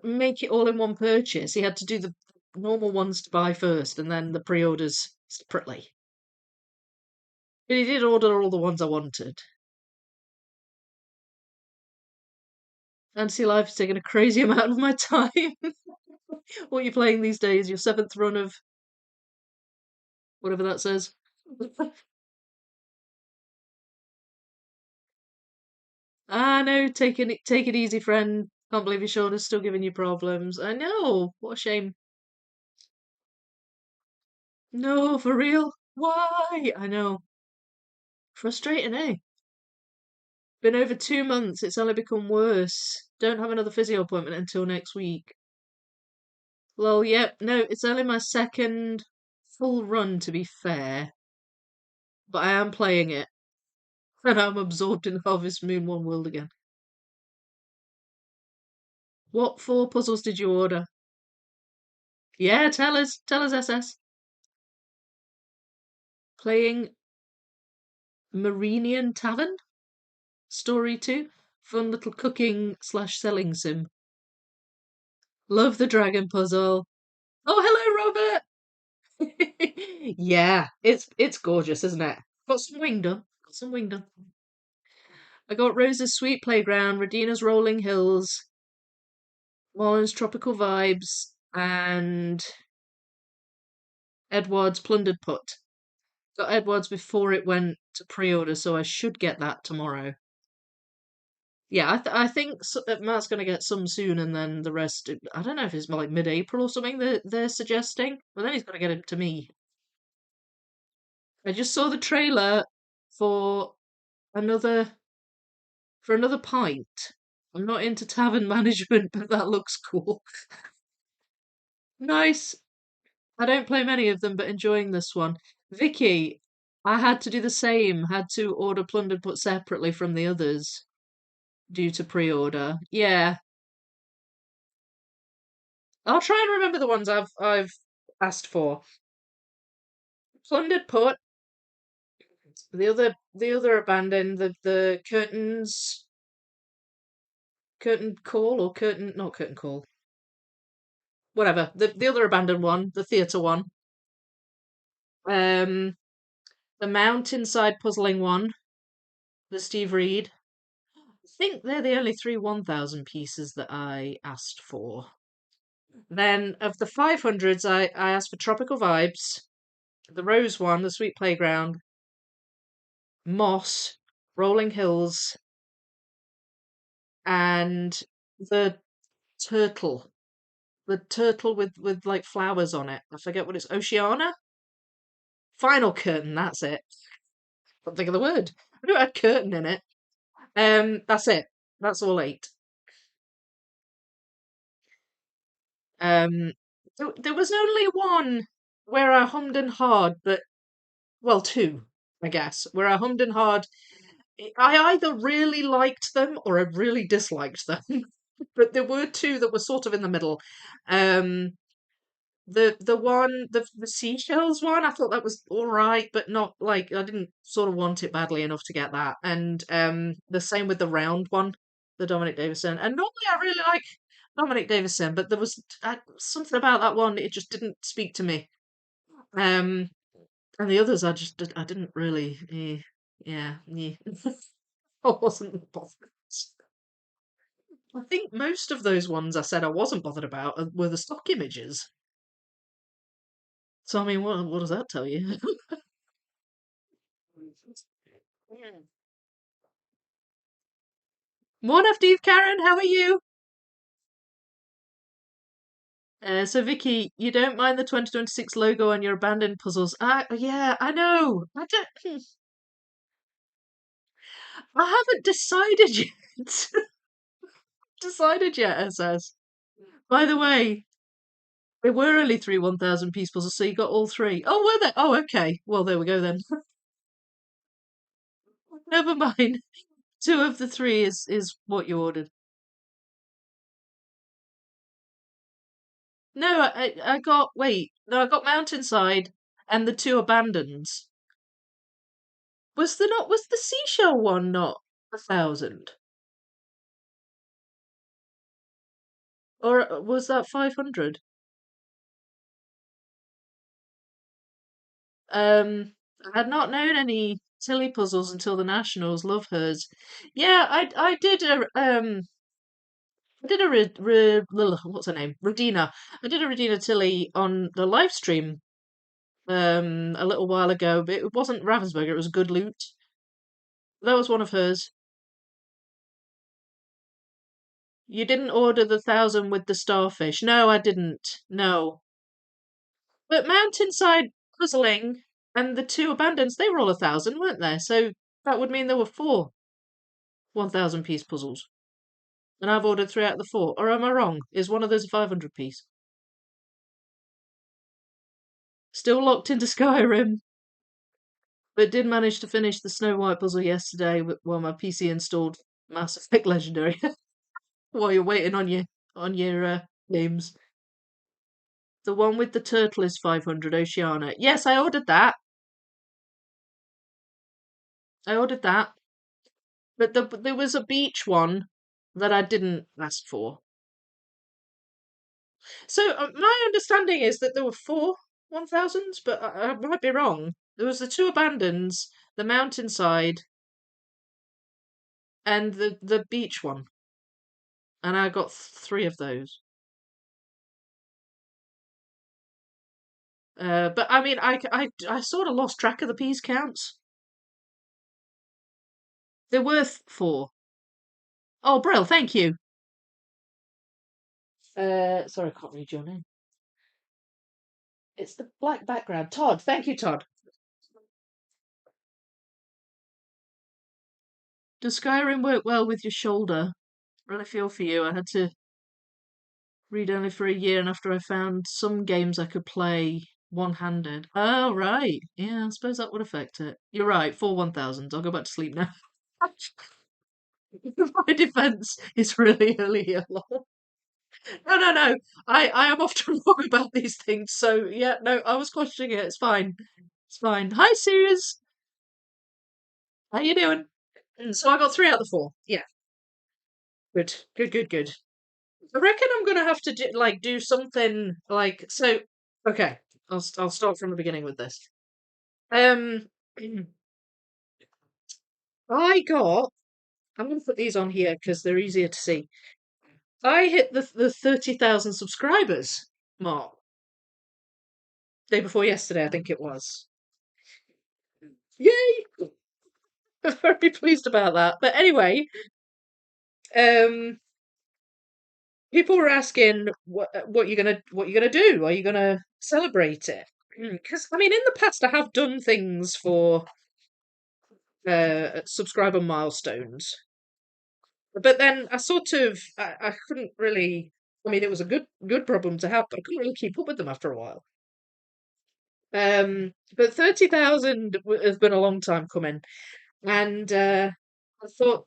A: make it all in one purchase. He had to do the normal ones to buy first, and then the pre-orders separately. But he did order all the ones I wanted. Fantasy Life is taking a crazy amount of my time. What are you playing these days? Your seventh run of whatever that says. Ah, no, take it easy, friend. Can't believe your shoulder's still giving you problems. I know. What a shame. No, for real. Why? I know. Frustrating, eh? Been over 2 months. It's only become worse. Don't have another physio appointment until next week. Well, yep. No, it's only my second full run, to be fair. But I am playing it, and I'm absorbed in Harvest Moon One World again. What four puzzles did you order? Yeah, tell us, SS. Playing Marinian Tavern? Story 2? Fun little cooking slash selling sim. Love the dragon puzzle. Oh, hello, Robert! Yeah, it's gorgeous, isn't it? Got some wing done. Got some wing done. I got Rose's Sweet Playground, Radina's Rolling Hills, Marlin's Tropical Vibes, and Edward's Plundered Put. Got Edward's before it went to pre-order, so I should get that tomorrow. Yeah, I think Matt's going to get some soon, and then the rest. I don't know if it's like mid-April or something that they're suggesting. But then he's got to get it to me. I just saw the trailer for another another pint. I'm not into tavern management, but that looks cool. Nice. I don't play many of them, but enjoying this one. Vicky, I had to do the same. Had to order Plundered Put separately from the others due to pre-order. Yeah, I'll try and remember the ones I've asked for. Plundered Put, the other abandoned, the curtain call or curtain not curtain call. Whatever. The other abandoned one, the theatre one. Um the mountainside puzzling one, the Steve Reed. I think they're the only three 1000 pieces that I asked for. Then of the 500s, I asked for Tropical Vibes, the Rose one, the Sweet Playground, Moss, Rolling Hills, and the turtle. The turtle with like flowers on it. I forget what it's. Oceana? Final curtain, that's it. Can't think of the word. I knew it had curtain in it. That's it. That's all eight. Um, there was only one where I hummed and hawed, but well, two, I guess, where I hummed and hawed. I either really liked them or I really disliked them, but there were two that were sort of in the middle. Um, the seashells one, I thought that was all right, but not like I didn't sort of want it badly enough to get that. And the same with the round one, the Dominic Davison. And normally I really like Dominic Davison, but there was something about that one, it just didn't speak to me. Um, and the others I didn't really yeah, yeah. I wasn't bothered. I think most of those ones I said I wasn't bothered about were the stock images. So I mean, what does that tell you? Morning, Eve Karen. How are you? So Vicky, you don't mind the 2026 logo on your abandoned puzzles? Yeah, I know. I haven't decided yet. Decided yet, it says. By the way, there were only three 1000 piece puzzles, so you got all three. Oh, were they? Oh, okay. Well, there we go then. Never mind. Two of the three is what you ordered. No, I got wait. No, I got Mountainside and the two abandons. Was the seashell one not 1000? Or was that 500? I had not known any Tilly puzzles until the Nationals. Love hers. Yeah, I did a what's her name? Redina. I did a Redina Tilly on the live stream a little while ago, but it wasn't Ravensburger, it was Good Loot. That was one of hers. You didn't order the 1000 with the starfish. No, I didn't. No. But Mountainside Puzzling and the two abandons, they were all 1000, weren't they? So that would mean there were four 1000 piece puzzles. And I've ordered three out of the four. Or am I wrong? Is one of those a 500 piece? Still locked into Skyrim, but did manage to finish the Snow White puzzle yesterday while my PC installed Mass Effect Legendary. While you're waiting on your games. The one with the turtle is 500 Oceana. Yes, I ordered that. I ordered that. But there was a beach one that I didn't ask for. So my understanding is that there were four 1000s, but I might be wrong. There was the two abandons, the mountainside, and the beach one, and I got three of those. But I mean, I sort of lost track of the piece counts. They're worth four. Oh, Brill, thank you. Sorry, I can't read your name. It's the black background. Todd, thank you, Todd. Does Skyrim work well with your shoulder? Really feel for you. I had to read only for a year, and after I found some games I could play one-handed. Oh, right. Yeah, I suppose that would affect it. You're right, 4 1000s. I'll go back to sleep now. My defense is really early here. Lol. No, no, no. I am often wrong about these things. So, yeah, no, I was questioning it. It's fine. It's fine. Hi, Suze. How you doing? So I got 3 out of the 4. Yeah, good, good, good, good. I reckon I'm gonna have to do something like so. Okay, I'll start from the beginning with this. Um, I got. I'm gonna put these on here because they're easier to see. I hit the 30,000 subscribers mark day before yesterday, I think it was. Yay! I'm very pleased about that. But anyway, um, people were asking what you're gonna do. Are you gonna celebrate it? Because I mean, in the past, I have done things for subscriber milestones, but then I couldn't really. I mean, it was a good problem to have, but I couldn't really keep up with them after a while. But 30,000 has been a long time coming, and I thought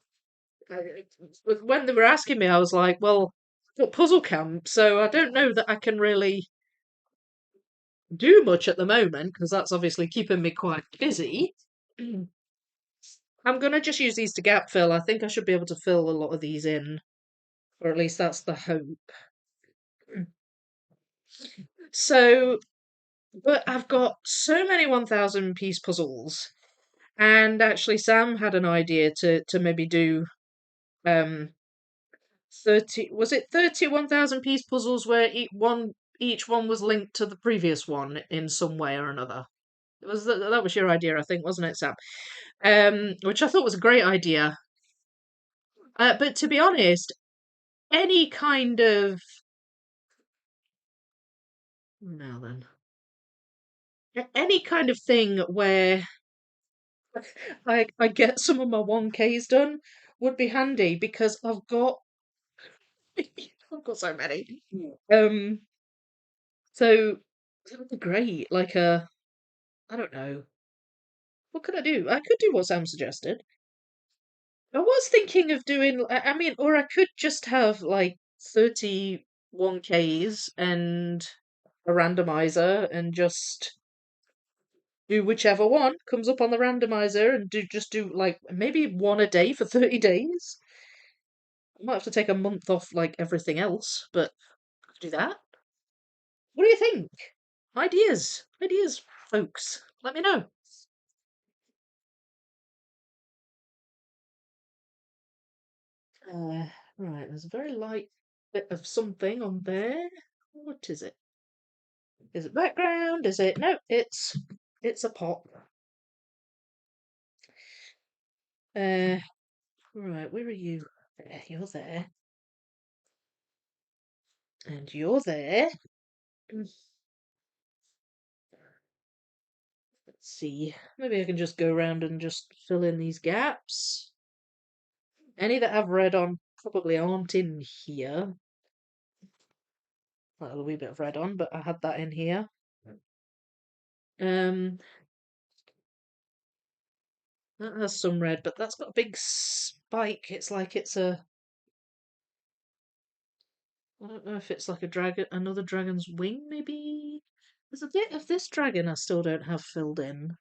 A: when they were asking me, I was like, well, I've got puzzle camp, so I don't know that I can really do much at the moment because that's obviously keeping me quite busy. I'm gonna just use these to gap fill. I think I should be able to fill a lot of these in, or at least that's the hope. So, but I've got so many 1,000 piece puzzles, and actually, Sam had an idea to maybe do 30. Was it 31,000 piece puzzles where each one was linked to the previous one in some way or another? That was your idea, I think, wasn't it, Sam? Which I thought was a great idea. But to be honest, any kind of now then, any kind of thing where I get some of my 1Ks done would be handy because I've got so many. Um, so that would be great. Like I don't know, what could I do? I could do what Sam suggested. I was thinking of doing. I mean, or I could just have like 31Ks and a randomizer and just do whichever one comes up on the randomizer and do like maybe one a day for 30 days. I might have to take a month off like everything else, but I could do that. What do you think? Ideas, ideas, folks. Let me know. Right, there's a very light bit of something on there. What is it? Is it background? Is it? No, it's a pot. Uh, right, where are you? There, you're there, and you're there. Let's see. Maybe I can just go around and just fill in these gaps. Any that I've read on probably aren't in here. Well, a wee bit of red on, but I had that in here. Um, that has some red, but that's got a big spike. It's like it's a. I don't know if it's like a dragon, another dragon's wing, maybe. There's a bit of this dragon I still don't have filled in,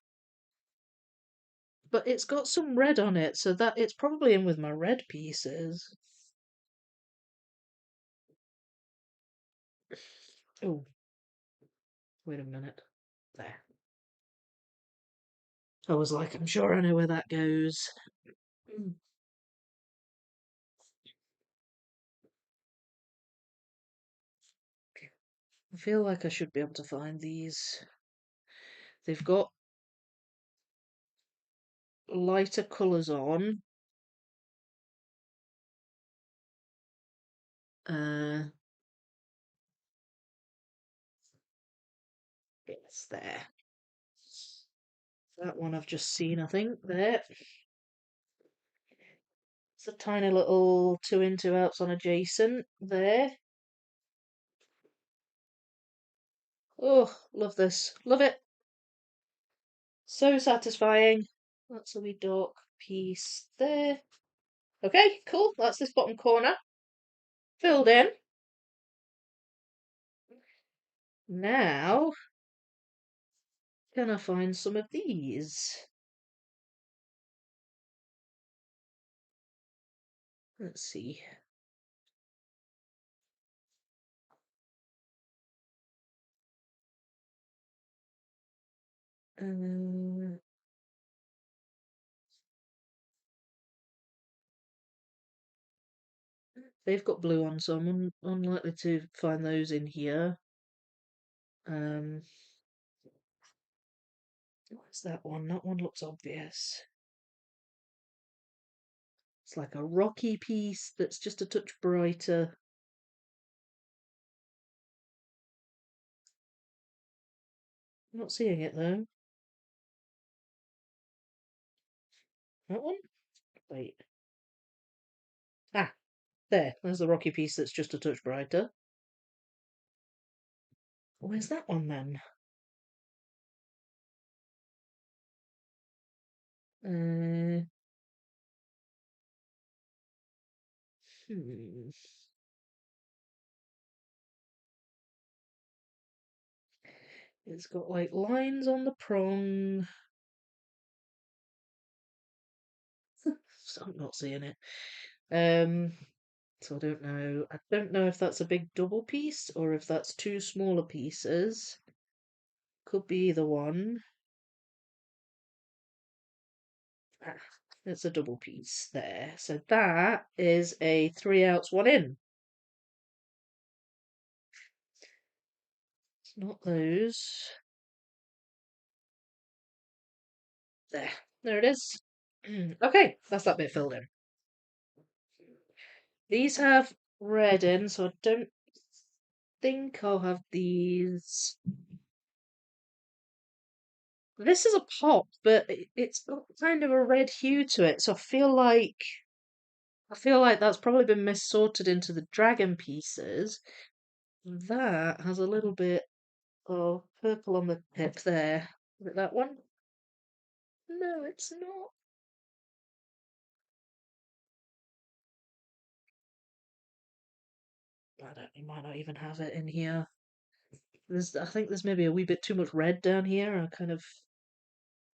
A: but it's got some red on it, so that it's probably in with my red pieces. Oh, wait a minute. There. I was like, I'm sure I know where that goes. Mm. I feel like I should be able to find these. They've got lighter colours on. It's there. That one I've just seen, I think. There. It's a tiny little 2 in 2 outs on adjacent. There. Oh, love this. Love it. So satisfying. That's a wee dark piece there. Okay, cool. That's this bottom corner. Filled in. Now, can I find some of these? Let's see. Uh, they've got blue on, so I'm unlikely to find those in here. What's that one? That one looks obvious. It's like a rocky piece that's just a touch brighter. I'm not seeing it though. That one? Wait. Ah, there's the rocky piece that's just a touch brighter. Where's that one then? Uh, hmm. It's got like lines on the prong. So I'm not seeing it. So I don't know. I don't know if that's a big double piece or if that's two smaller pieces. Could be either one. Ah, it's a double piece there. So that is a 3 outs, 1 in. It's not those. There it is. Okay, that's that bit filled in. These have red in, so I don't think I'll have these. This is a pop, but it's got kind of a red hue to it, so I feel like that's probably been mis-sorted into the dragon pieces. That has a little bit of purple on the tip there. Is it that one? No, it's not. I don't. You might not even have it in here. I think there's maybe a wee bit too much red down here. I kind of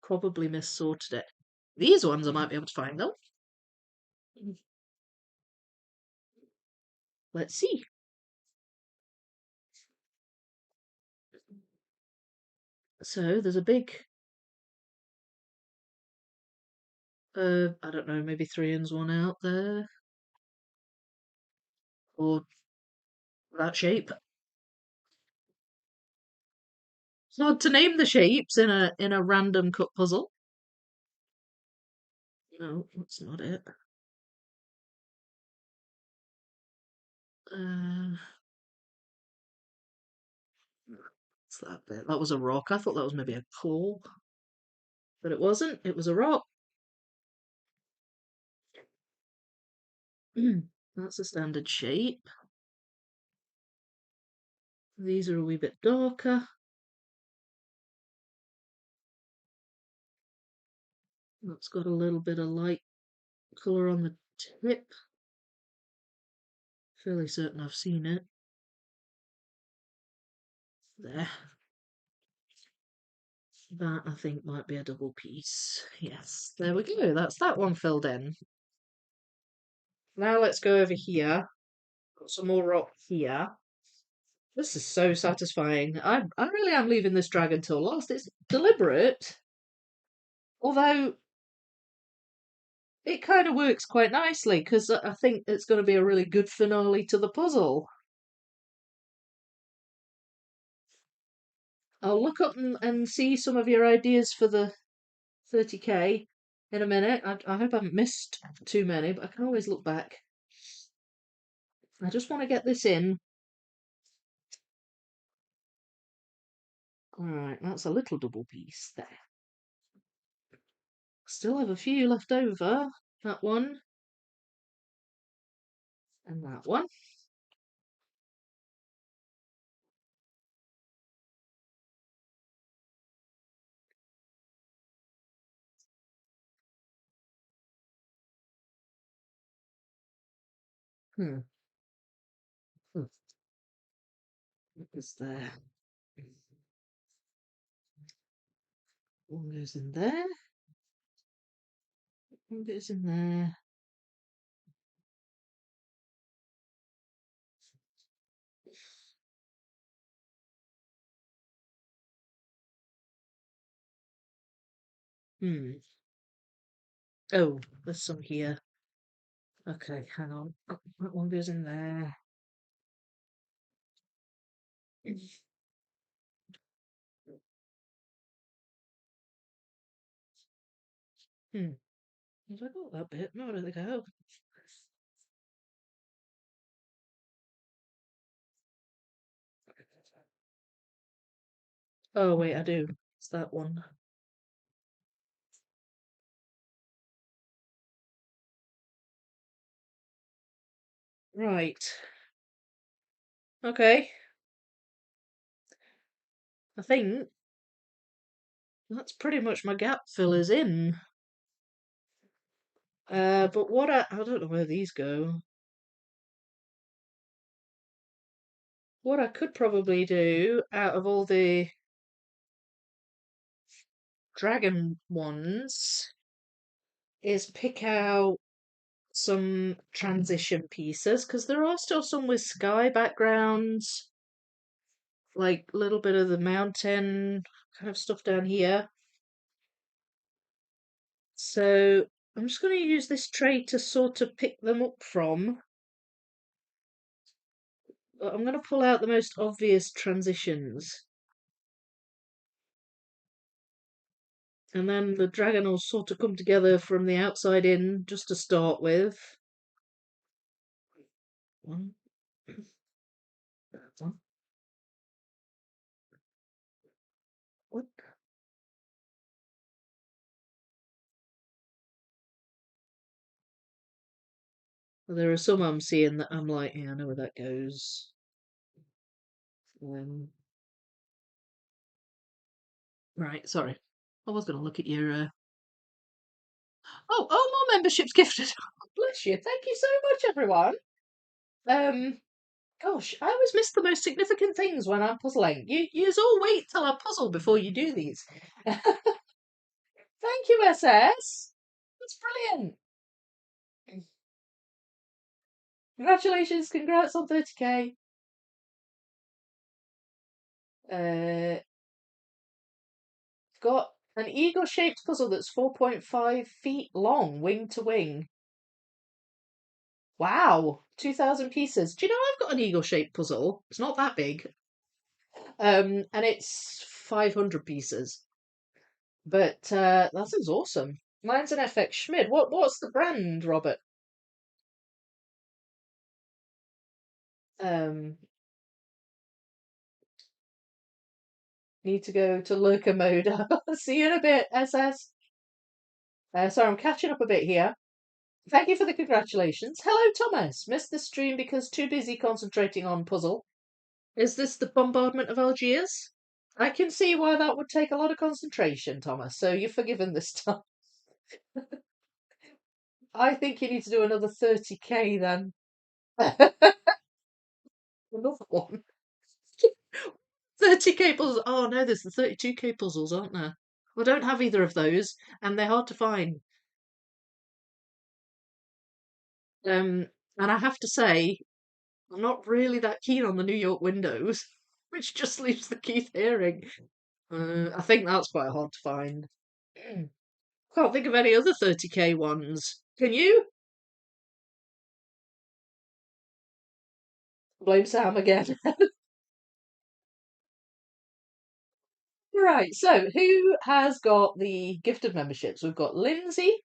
A: probably mis-sorted it. These ones I might be able to find though. Let's see. So there's a big, I don't know, maybe 3 ins, 1 out there, or that shape. It's hard to name the shapes in a random cut puzzle. No, that's not it. Uh, what's that bit? That was a rock. I thought that was maybe a pole, but it wasn't. It was a rock. That's a standard shape. These are a wee bit darker. That's got a little bit of light colour on the tip. Fairly certain I've seen it. There. That I think might be a double piece. Yes, there we go. That's that one filled in. Now let's go over here. Got some more rock here. This is so satisfying. I really am leaving this dragon till last. It's deliberate, although it kind of works quite nicely because I think it's going to be a really good finale to the puzzle. I'll look up and see some of your ideas for the 30k in a minute. I hope I haven't missed too many, but I can always look back. I just want to get this in. Alright, that's a little double piece there. Still have a few left over. That one. And that one. Hmm. Hmm. What is there? One goes in there. One goes in there. Hmm. Oh, there's some here. Okay, hang on. That one goes in there. Hmm. Have I got that bit? No, I don't think I have. Oh, wait, I do. It's that one. Right. Okay. I think that's pretty much my gap fillers in. But what I don't know where these go. What I could probably do out of all the dragon ones is pick out some transition pieces because there are still some with sky backgrounds, like a little bit of the mountain kind of stuff down here. So I'm just going to use this tray to sort of pick them up from. I'm going to pull out the most obvious transitions. And then the dragon will sort of come together from the outside in, just to start with. One, one, what? Well, there are some I'm seeing that I'm like, yeah, I know where that goes. Um, right, sorry. I was going to look at your. Oh, more memberships gifted. Bless you. Thank you so much, everyone. Um, Gosh, I always miss the most significant things when I'm puzzling. You all wait till I puzzle before you do these. Thank you, SS. That's brilliant. Congratulations, congrats on 30k. Got an eagle-shaped puzzle that's 4.5 feet long, wing to wing. Wow, 2,000 pieces. Do you know I've got an eagle-shaped puzzle? It's not that big. And it's 500 pieces. But that sounds awesome. Mine's an FX Schmid. What's the brand, Robert? Um, Need to go to lurker mode. See you in a bit, SS. Sorry, I'm catching up a bit here. Thank you for the congratulations. Hello, Thomas. Missed the stream because too busy concentrating on puzzle. Is this the bombardment of Algiers? I can see why that would take a lot of concentration, Thomas. So you're forgiven this time. I think you need to do another 30k then. Another one. 30k puzzles. Oh no, there's the 32k puzzles, aren't there? I don't have either of those, and they're hard to find. Um, and I have to say, I'm not really that keen on the New York windows, which just leaves the Keith Haring. I think that's quite hard to find. Can't think of any other 30k ones. Can you? Blame Sam again. Right, so who has got the gifted memberships? We've got Lindsay,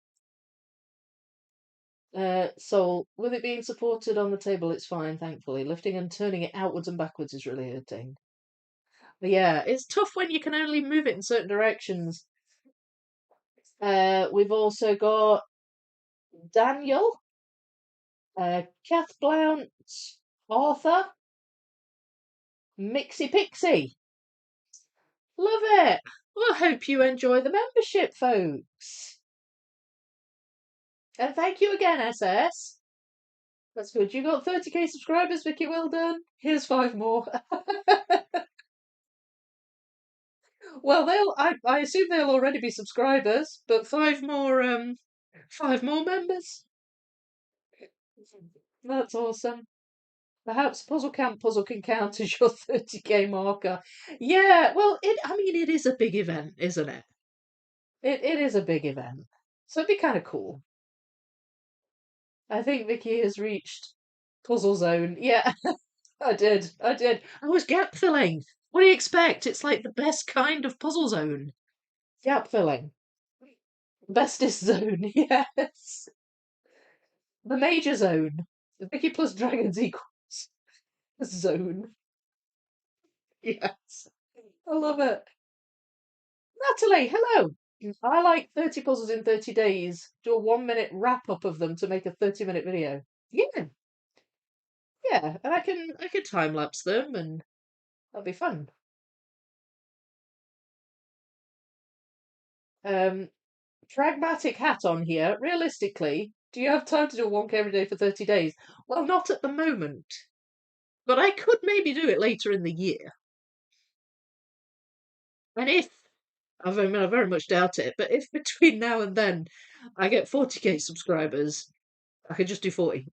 A: So with it being supported on the table, it's fine, thankfully. Lifting and turning it outwards and backwards is really irritating. But yeah, it's tough when you can only move it in certain directions. We've also got Daniel, Kath Blount, Arthur, Mixie Pixie. Love it. Well, I hope you enjoy the membership, folks. And thank you again, SS. That's good. You got 30k subscribers, Vicky. Well done. Here's 5 more. Well, I assume they'll already be subscribers, but 5 more members. That's awesome. Perhaps Puzzle can count as your 30k marker. Yeah, well, I mean, it is a big event, isn't it? It is a big event. So it'd be kind of cool. I think Vicky has reached puzzle zone. Yeah, I did. I was gap filling. What do you expect? It's like the best kind of puzzle zone. Gap filling. Bestest zone, yes. The major zone. Vicky plus dragons equals zone. Yes. I love it. Natalie, hello. I like 30 puzzles in 30 days. Do a 1 minute wrap up of them to make a 30-minute video. Yeah, yeah. And I can time lapse them and that'll be fun. Um Pragmatic hat on here. Realistically, do you have time to do a 1K every day for 30 days? Well, not at the moment. But I could maybe do it later in the year. And if I very much doubt it, but if between now and then I get 40k subscribers, I could just do 40.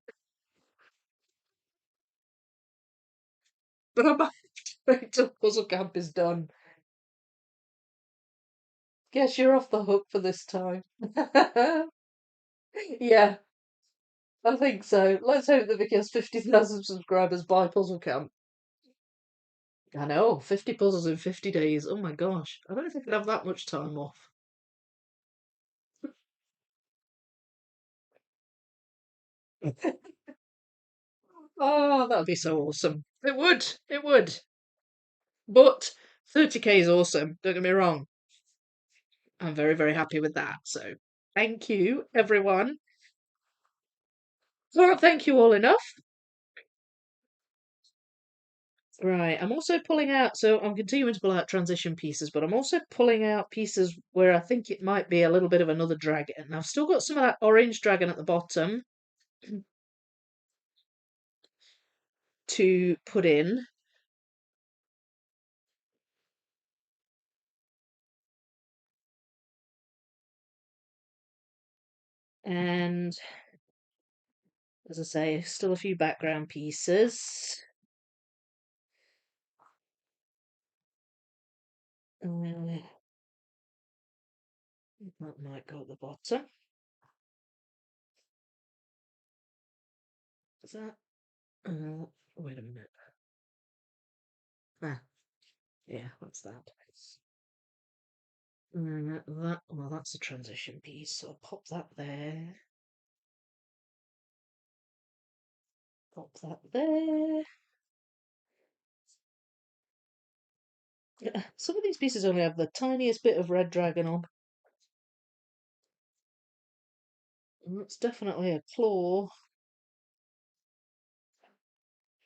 A: But I might wait till Puzzle Camp is done. Guess you're off the hook for this time. Yeah, I think so. Let's hope that Vicky has 50,000 subscribers by Puzzle Camp. I know, 50 puzzles in 50 days. Oh my gosh. I don't think I'd have that much time off. Oh, that would be so awesome. It would. It would. But 30k is awesome. Don't get me wrong. I'm very, very happy with that. So thank you, everyone. Can't thank you all enough. Right, I'm also pulling out, so I'm continuing to pull out transition pieces, but I'm also pulling out pieces where I think it might be a little bit of another dragon. I've still got some of that orange dragon at the bottom to put in. And as I say, still a few background pieces. Uh, that might go at the bottom. Is that? Wait a minute. Ah, yeah, what's that? Well, that's a transition piece, so I'll pop that there. Pop that there. Some of these pieces only have the tiniest bit of red dragon on. And that's definitely a claw.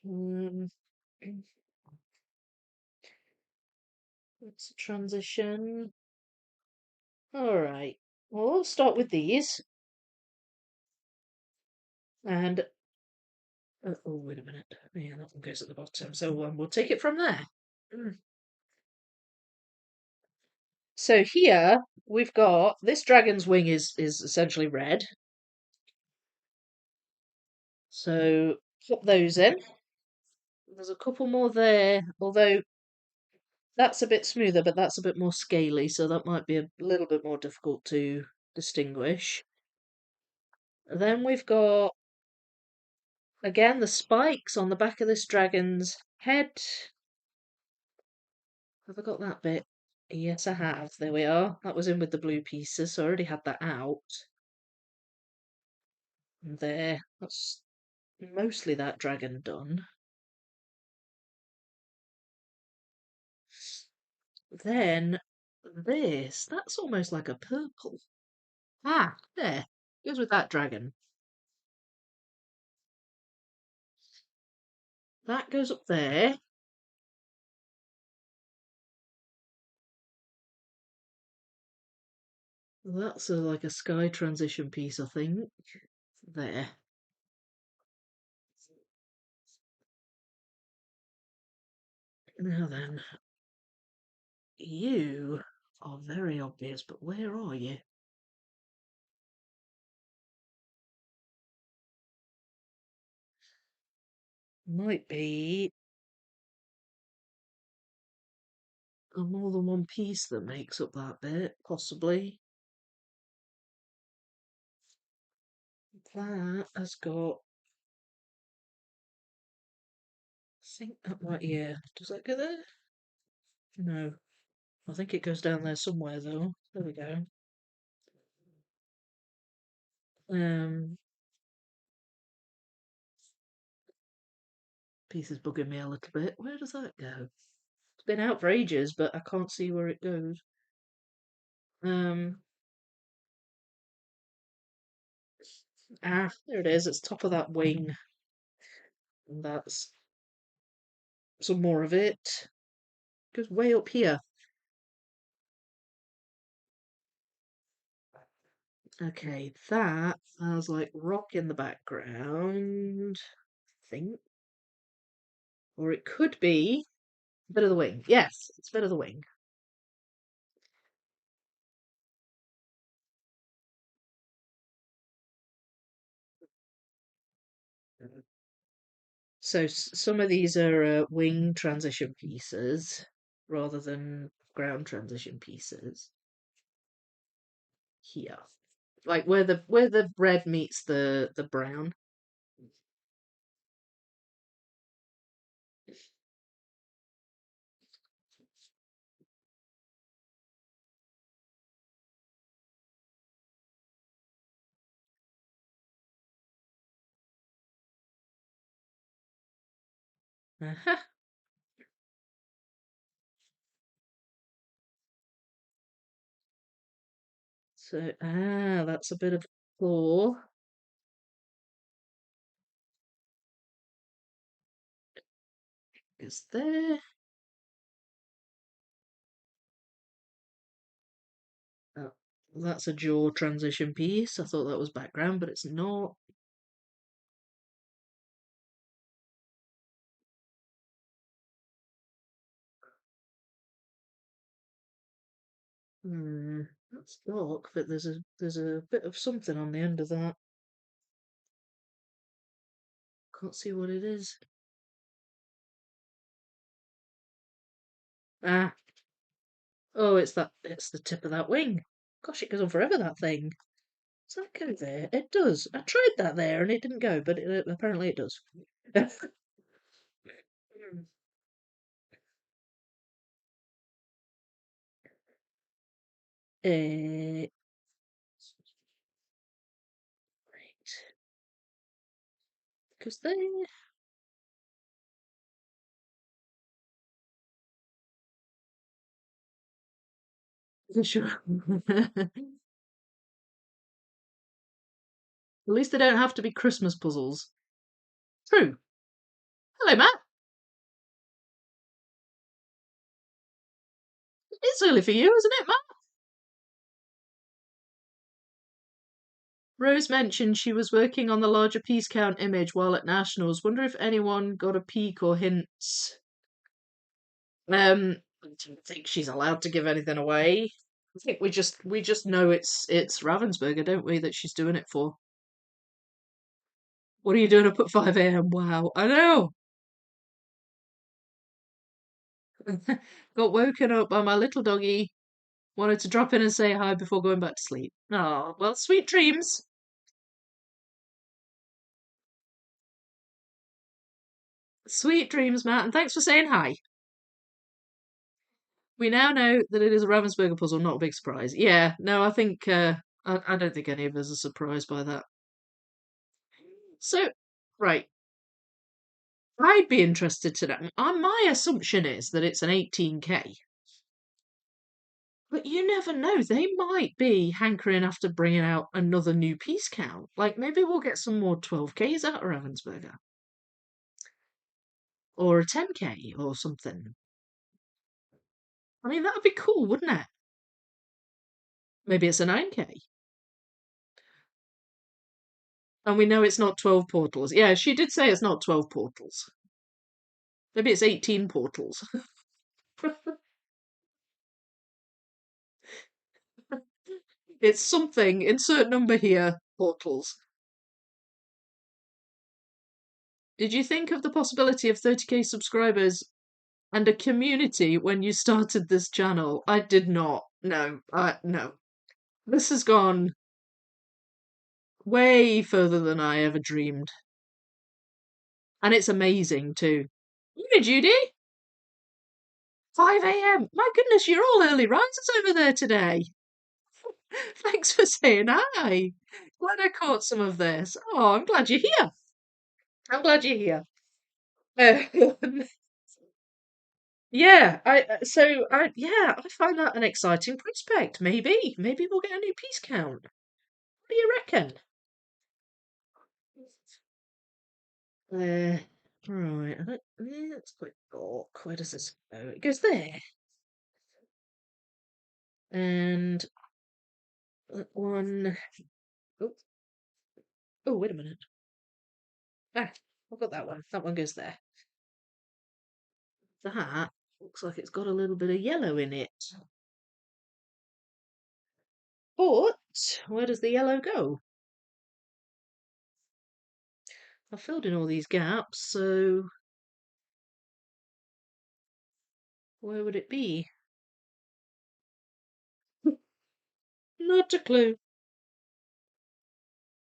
A: Mm, that's a transition. Alright. Well, I'll start with these. And oh, wait a minute. Yeah, that one goes at the bottom. So we'll take it from there. Mm. So here we've got this dragon's wing is essentially red. So pop those in. There's a couple more there, although that's a bit smoother, but that's a bit more scaly, so that might be a little bit more difficult to distinguish. Then we've got again the spikes on the back of this dragon's head. Have I got that bit? Yes, I have. There we are. That was in with the blue pieces, so I already had that out. There. That's mostly that dragon done. Then this. That's almost like a purple. Ah, there. Goes with that dragon. That goes up there. That's like a sky transition piece, I think. There. Now then, you are very obvious, but where are you? Might be a more than one piece that makes up that bit, possibly. That has got. I think that might, yeah. Does that go there? No. I think it goes down there somewhere, though. There we go. Um, piece is bugging me a little bit. Where does that go? It's been out for ages, but I can't see where it goes. Um, there it is. It's top of that wing. And that's some more of it. Goes way up here. Okay, that has like rock in the background, I think. Or it could be a bit of the wing. Yes, it's a bit of the wing. So some of these are wing transition pieces rather than ground transition pieces. Here, like where the red meets the brown. Uh-huh. So that's a bit of claw. Is there? Oh, that's a jaw transition piece. I thought that was background, but it's not. That's dark, but there's a bit of something on the end of that. Can't see what it is. Ah, oh, it's the tip of that wing. Gosh, it goes on forever, that thing. Does that go there? It does. I tried that there and it didn't go, but apparently it does. Eh, right. Because they. For sure. At least they don't have to be Christmas puzzles. True. Hello, Matt. It's early for you, isn't it, Matt? Rose mentioned she was working on the larger piece count image while at Nationals. Wonder if anyone got a peek or hints. I don't think she's allowed to give anything away. I think we just know it's Ravensburger, don't we, that she's doing it for. What are you doing up at 5 a.m.? Wow, I know. Got woken up by my little doggy. Wanted to drop in and say hi before going back to sleep. Oh, well, sweet dreams. Sweet dreams, Matt, and thanks for saying hi. We now know that it is a Ravensburger puzzle, not a big surprise. Yeah, no, I think I don't think any of us are surprised by that. So, right, I'd be interested to know. My assumption is that it's an 18K. But you never know. They might be hankering after bringing out another new piece count. Like, maybe we'll get some more 12Ks out of Ravensburger. Or a 10K or something. I mean, that would be cool, wouldn't it? Maybe it's a 9K. And we know it's not 12 portals. Yeah, she did say it's not 12 portals. Maybe it's 18 portals. It's something, insert number here, portals. Did you think of the possibility of 30K subscribers and a community when you started this channel? I did not. No, no. This has gone way further than I ever dreamed. And it's amazing too. Hey, Judy. 5 a.m. My goodness, you're all early risers over there today. Thanks for saying hi. Glad I caught some of this. Oh, I'm glad you're here. I'm glad you're here. Yeah, I find that an exciting prospect. Maybe we'll get a new piece count. What do you reckon? Uh, right, it's quite dark. Where does this go? It goes there. And that one. Oh, oh, wait a minute. Ah, I've got that one. That one goes there. That looks like it's got a little bit of yellow in it. But where does the yellow go? I filled in all these gaps, so where would it be? Not a clue.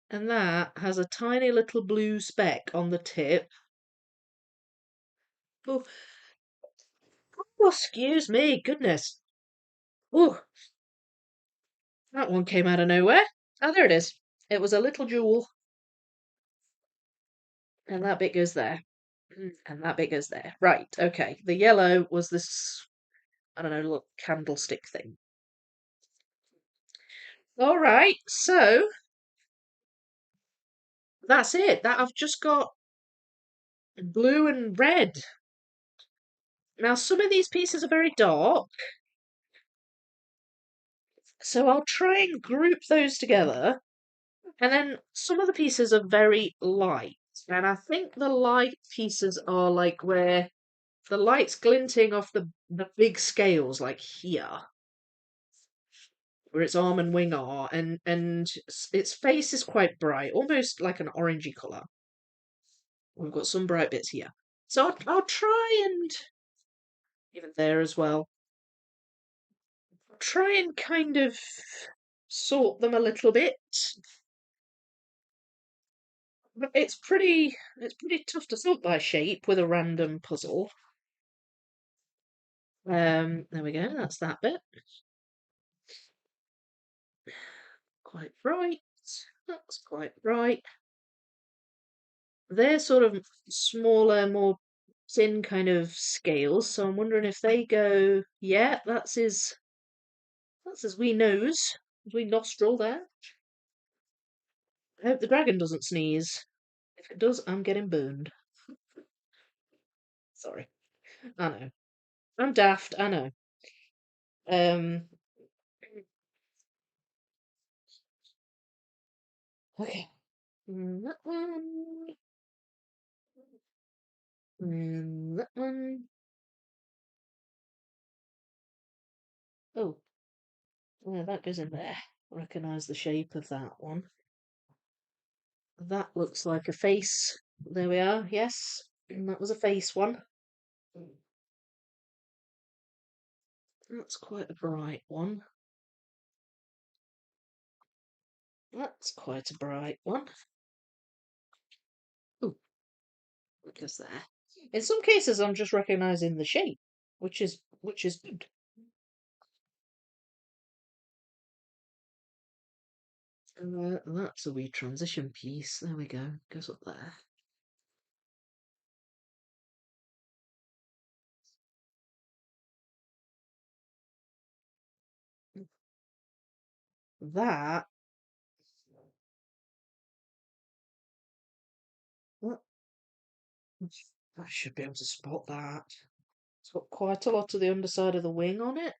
A: And that has a tiny little blue speck on the tip. Oh, oh excuse me, goodness. Oh, that one came out of nowhere. Oh, there it is. It was a little jewel. And that bit goes there. And that bit goes there. Right, okay. The yellow was this, I don't know, little candlestick thing. All right, so that's it. That I've just got blue and red. Now, some of these pieces are very dark, so I'll try and group those together. And then some of the pieces are very light. And I think the light pieces are like where the light's glinting off the big scales, like here, where its arm and wing are, and its face is quite bright, almost like an orangey colour. We've got some bright bits here. So I'll try and, even there as well, I'll try and kind of sort them a little bit. But it's pretty tough to sort by shape with a random puzzle. There we go, that's that bit. Quite right. That's quite right. They're sort of smaller, more thin kind of scales, so I'm wondering if they go, yeah, that's his wee nose, his wee nostril there. I hope the dragon doesn't sneeze. If it does, I'm getting burned. Sorry. I know. I'm daft, I know. Um okay. That one. That one. Oh, yeah, that goes in there. Recognise the shape of that one. That looks like a face. There we are, yes. That was a face one. That's quite a bright one. That's quite a bright one. Ooh, look at there. In some cases, I'm just recognising the shape, which is good. That's a wee transition piece. There we go. Goes up there. That, what? I should be able to spot that. It's got quite a lot of the underside of the wing on it.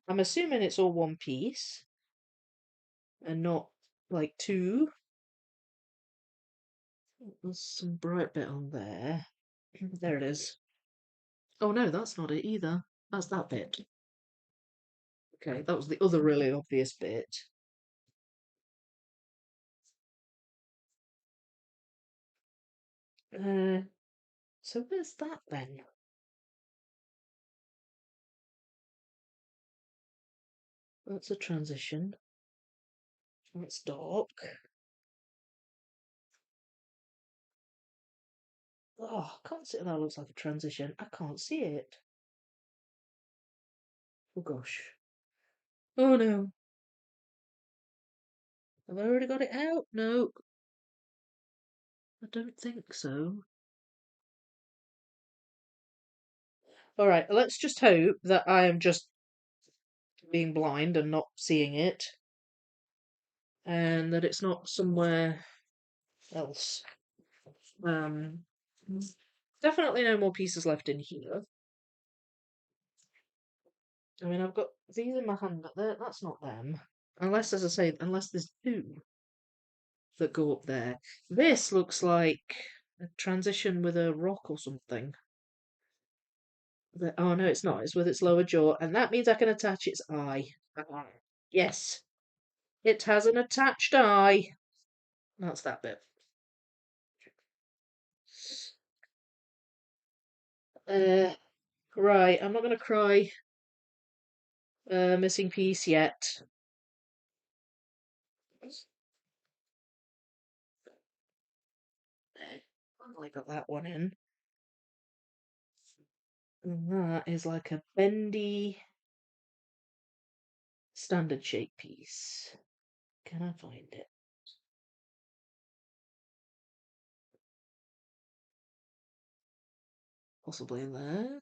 A: I'm assuming it's all one piece and not like two. There's some bright bit on there. There it is. Oh no, that's not it either. That's that bit. Okay, that was the other really obvious bit. So where's that then? That's a transition. That's dark. Oh, I can't see that looks like a transition. I can't see it. Oh gosh. Oh no. Have I already got it out? No, I don't think so. Alright, let's just hope that I am just being blind and not seeing it, and that it's not somewhere else. Um, Definitely no more pieces left in here. I mean, I've got these in my hand, but that's not them. Unless, as I say, unless there's two that go up there. This looks like a transition with a rock or something. Oh no, it's not. It's with its lower jaw, and that means I can attach its eye. Yes, it has an attached eye. That's that bit. Right, I'm not going to cry missing piece yet. Finally got that one in. And that is like a bendy standard shape piece. Can I find it? Possibly in there.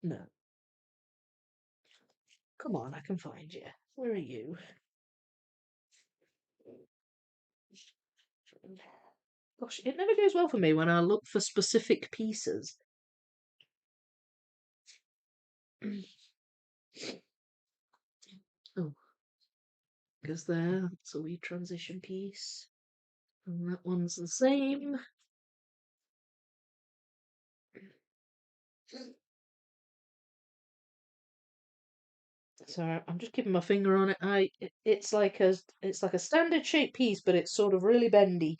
A: No. Come on, I can find you. Where are you? Gosh, it never goes well for me when I look for specific pieces. Oh, because there, that's a wee transition piece. And that one's the same. So I'm just keeping my finger on it. It's like a standard shaped piece, but it's sort of really bendy.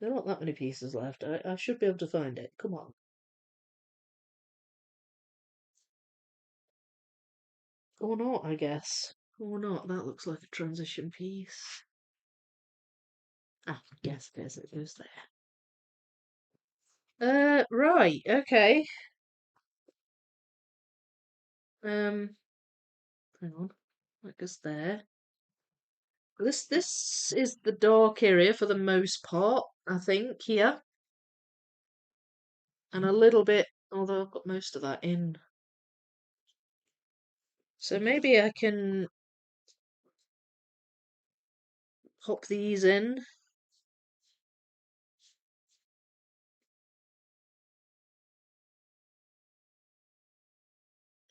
A: There aren't that many pieces left. I should be able to find it. Come on. Or not, I guess. Or not. That looks like a transition piece. Ah, yes, there's it goes there. Right, okay. Um, Hang on. That goes there. This is the dark area for the most part, I think, here. And a little bit, although I've got most of that in. So maybe I can pop these in.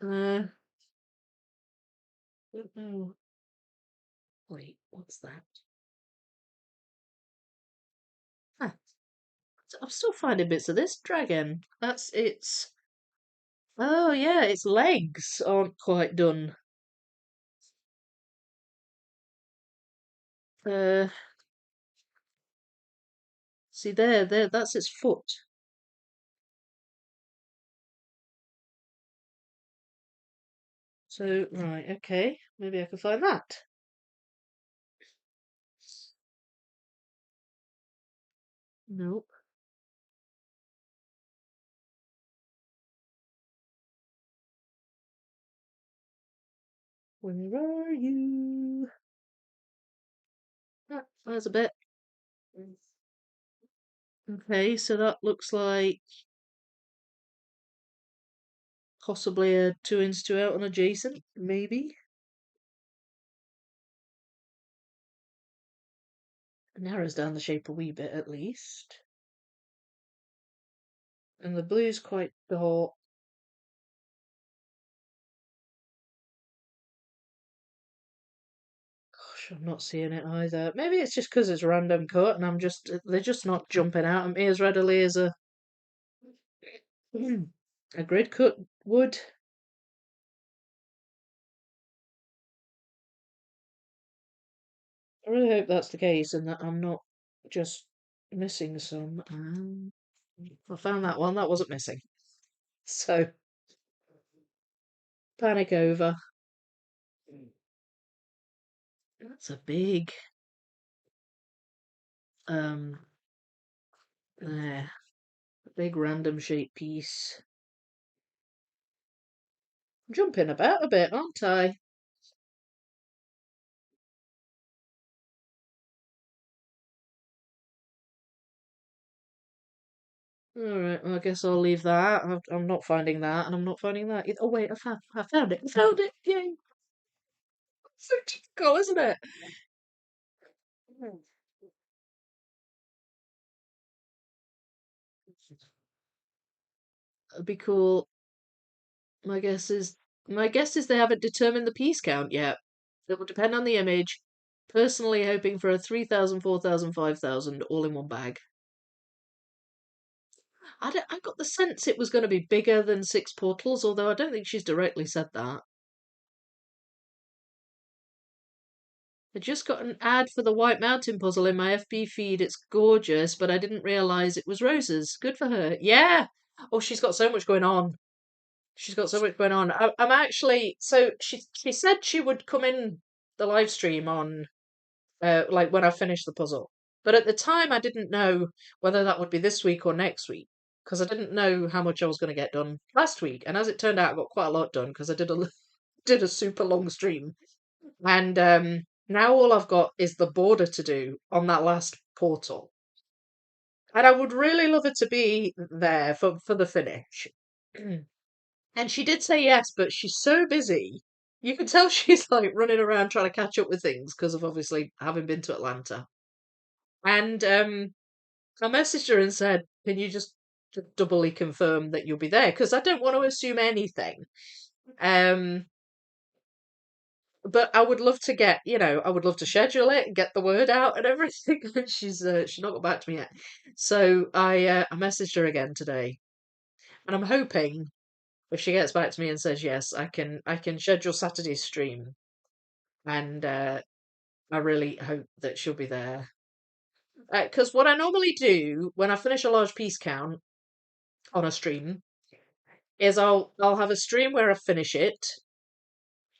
A: Don't know. Wait, what's that? Ah, I'm still finding bits of this dragon. That's its. Oh yeah, its legs aren't quite done. Uh, See there, that's its foot. So right, okay, maybe I can find that. Nope. Where are you? Ah, there's a bit. Okay, so that looks like possibly a 2 in 2 out on adjacent, maybe. It narrows down the shape a wee bit at least. And the blue's quite dark. Gosh, I'm not seeing it either. Maybe it's just because it's random cut and they're just not jumping out at me as readily as a grid cut would. I really hope that's the case and that I'm not just missing some. I found that one, that wasn't missing. So, panic over. That's a um, there, a big random shape piece. I'm jumping about a bit, aren't I? Alright, well, I guess I'll leave that. I'm not finding that, and I'm not finding that either. Oh, wait, I found it. I found it! Yay! So typical, isn't it? That'd be cool. My guess is my guess is they haven't determined the piece count yet. It will depend on the image. Personally hoping for a 3,000, 4,000, 5,000 all in one bag. I got the sense it was going to be bigger than 6 portals, although I don't think she's directly said that. I just got an ad for the White Mountain puzzle in my FB feed. It's gorgeous, but I didn't realise it was roses. Good for her. Yeah. Oh, she's got so much going on. She's got so much going on. I'm actually so she said she would come in the live stream on like when I finished the puzzle. But at the time, I didn't know whether that would be this week or next week because I didn't know how much I was going to get done last week. And as it turned out, I got quite a lot done because I did a super long stream. And now all I've got is the border to do on that last portal. And I would really love her to be there for the finish. And she did say yes, but she's so busy. You can tell she's like running around trying to catch up with things because of obviously having been to Atlanta. And I messaged her and said, "Can you just doubly confirm that you'll be there? Because I don't want to assume anything. Um, but I would love to get, I would love to schedule it and get the word out and everything. And she's not got back to me yet. So I messaged her again today, and I'm hoping if she gets back to me and says yes, I can schedule Saturday's stream, and I really hope that she'll be there. Because what I normally do when I finish a large piece count on a stream is I'll have a stream where I finish it,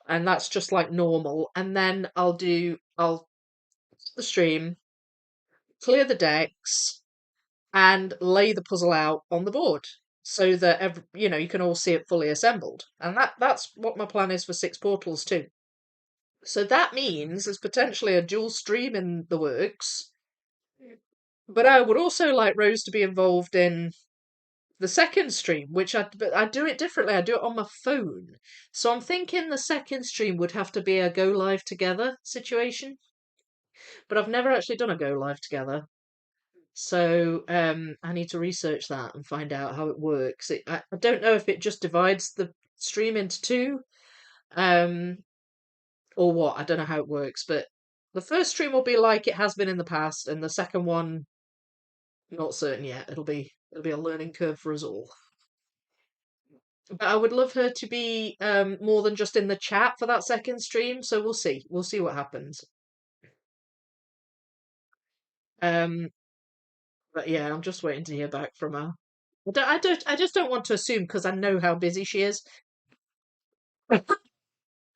A: and that's just like normal, and then I'll the stream, clear the decks, and lay the puzzle out on the board so that you can all see it fully assembled. And that's what my plan is for 6 portals too. So that means there's potentially a dual stream in the works. But I would also like Rose to be involved in the second stream, but I do it differently. I do it on my phone. So I'm thinking the second stream would have to be a go live together situation. But I've never actually done a go live together. So I need to research that and find out how it works. I don't know if it just divides the stream into two, um, or what. I don't know how it works, but the first stream will be like it has been in the past, and the second one, not certain yet. It'll be a learning curve for us all. But I would love her to be more than just in the chat for that second stream. So we'll see. We'll see what happens. Um, but yeah, I'm just waiting to hear back from her. I just don't want to assume because I know how busy she is.